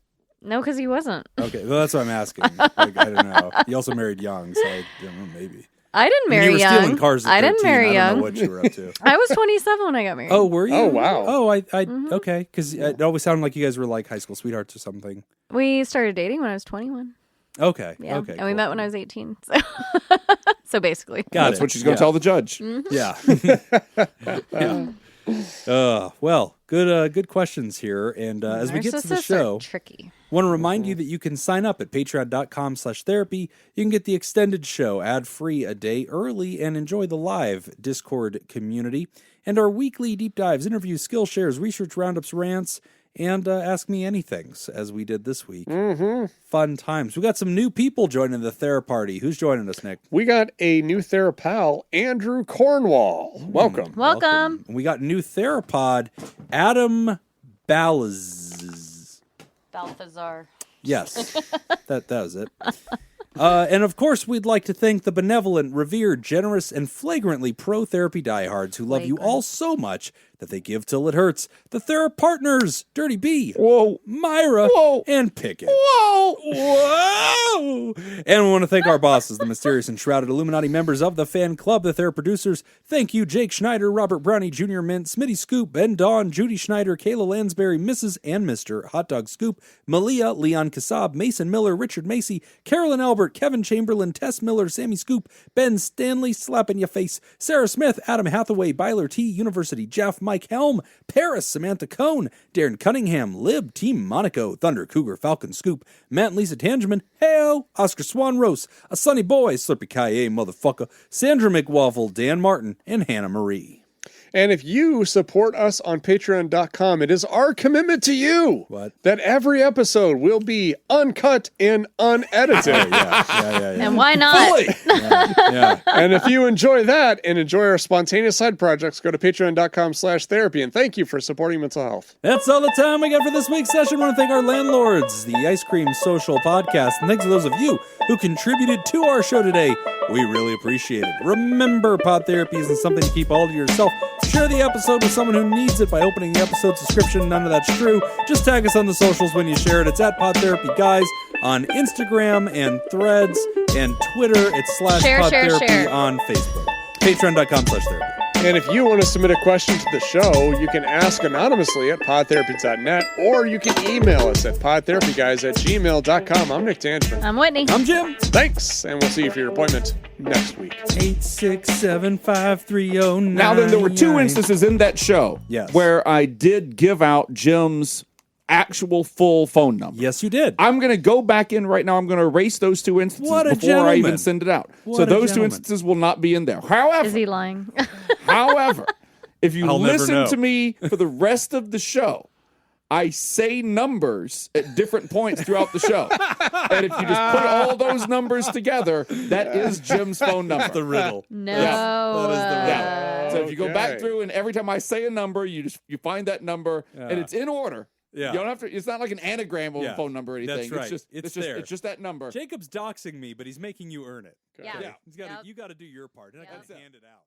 No, because he wasn't. Okay, well, that's what I'm asking. Like, I don't know. You also married young, so I don't know, maybe. I didn't You marry were young. stealing cars at I 13. didn't marry I don't know young. what you were up to. I was 27 when I got married. Oh, were you? Oh, wow. Oh, okay. Because it always sounded like you guys were like high school sweethearts or something. We started dating when I was 21. Okay. Yeah. Okay. And we cool. met when I was 18. So basically. That's what she's going to tell the judge. Yeah. Yeah. Well, good questions here. And as we get to the Narcissists show, are tricky. want to remind you that you can sign up at patreon.com/therapy. You can get the extended show ad-free a day early and enjoy the live Discord community and our weekly deep dives, interviews, skill shares, research roundups, rants, and Ask Me Anythings, as we did this week. Fun times. We got some new people joining the Theraparty. Who's joining us, Nick? We got a new Therapal, Andrew Cornwall. Welcome. Welcome. And we got new Therapod, Adam Balaz. Balthazar. Yes, that was it. And of course, we'd like to thank the benevolent, revered, generous, and flagrantly pro-therapy diehards who love you all so much that they give till it hurts. The Therapartners, Dirty B, Whoa. Myra, Whoa. and Pickett. Whoa. Whoa! And we want to thank our bosses, the mysterious and shrouded Illuminati members of the fan club, the Theraproducers. Thank you, Jake Schneider, Robert Brownie, Jr. Mint, Smitty Scoop, Ben Dawn, Judy Schneider, Kayla Lansbury, Mrs. and Mr. Hot Dog Scoop, Malia, Leon Kassab, Mason Miller, Richard Macy, Carolyn Albert, Kevin Chamberlain, Tess Miller, Sammy Scoop, Ben Stanley, Slap in Your Face, Sarah Smith, Adam Hathaway, Byler T, University Jeff, Mike Helm, Paris, Samantha Cohn, Darren Cunningham, Lib, Team Monaco, Thunder, Cougar, Falcon Scoop, Matt and Lisa Tangerman, Heyo, Oscar Swan Rose, A Sunny Boy, Slurpy Kaye, Motherfucker, Sandra McWaffle, Dan Martin, and Hannah Marie. And if you support us on patreon.com, it is our commitment to you that every episode will be uncut and unedited. And why not? Fully. And if you enjoy that and enjoy our spontaneous side projects, go to patreon.com/therapy. And thank you for supporting mental health. That's all the time we got for this week's session. I want to thank our landlords, the Ice Cream Social Podcast, and thanks to those of you who contributed to our show today. We really appreciate it. Remember, Pod Therapy isn't something to keep all to yourself. Share the episode with someone who needs it by opening the episode subscription. None of that's true. Just tag us on the socials when you share it. It's at PodTherapyGuys on Instagram and Threads and Twitter. It's /PodTherapy on Facebook. Patreon.com/therapy. And if you want to submit a question to the show, you can ask anonymously at podtherapy.net, or you can email us at podtherapyguys@gmail.com. I'm Nick Tangeman. I'm Whitney. I'm Jim. Thanks, and we'll see you for your appointment next week. 8675309. Now then, there were two instances in that show where I did give out Jim's actual full phone number. Yes, you did. I'm going to go back in right now. I'm going to erase those two instances before I even send it out. So those two instances will not be in there. However, is he lying? However, if you I'll listen to me for the rest of the show, I say numbers at different points throughout the show. And if you just put all those numbers together, that is Jim's phone number. That's the riddle. No. That is the riddle. So if you go back through and every time I say a number, you find that number and it's in order. Yeah. You don't have to. It's not like an anagram of a phone number or anything. That's right. It's there. It's just that number. Jacob's doxing me, but he's making you earn it. Yeah. You got to do your part. And I got to hand it out.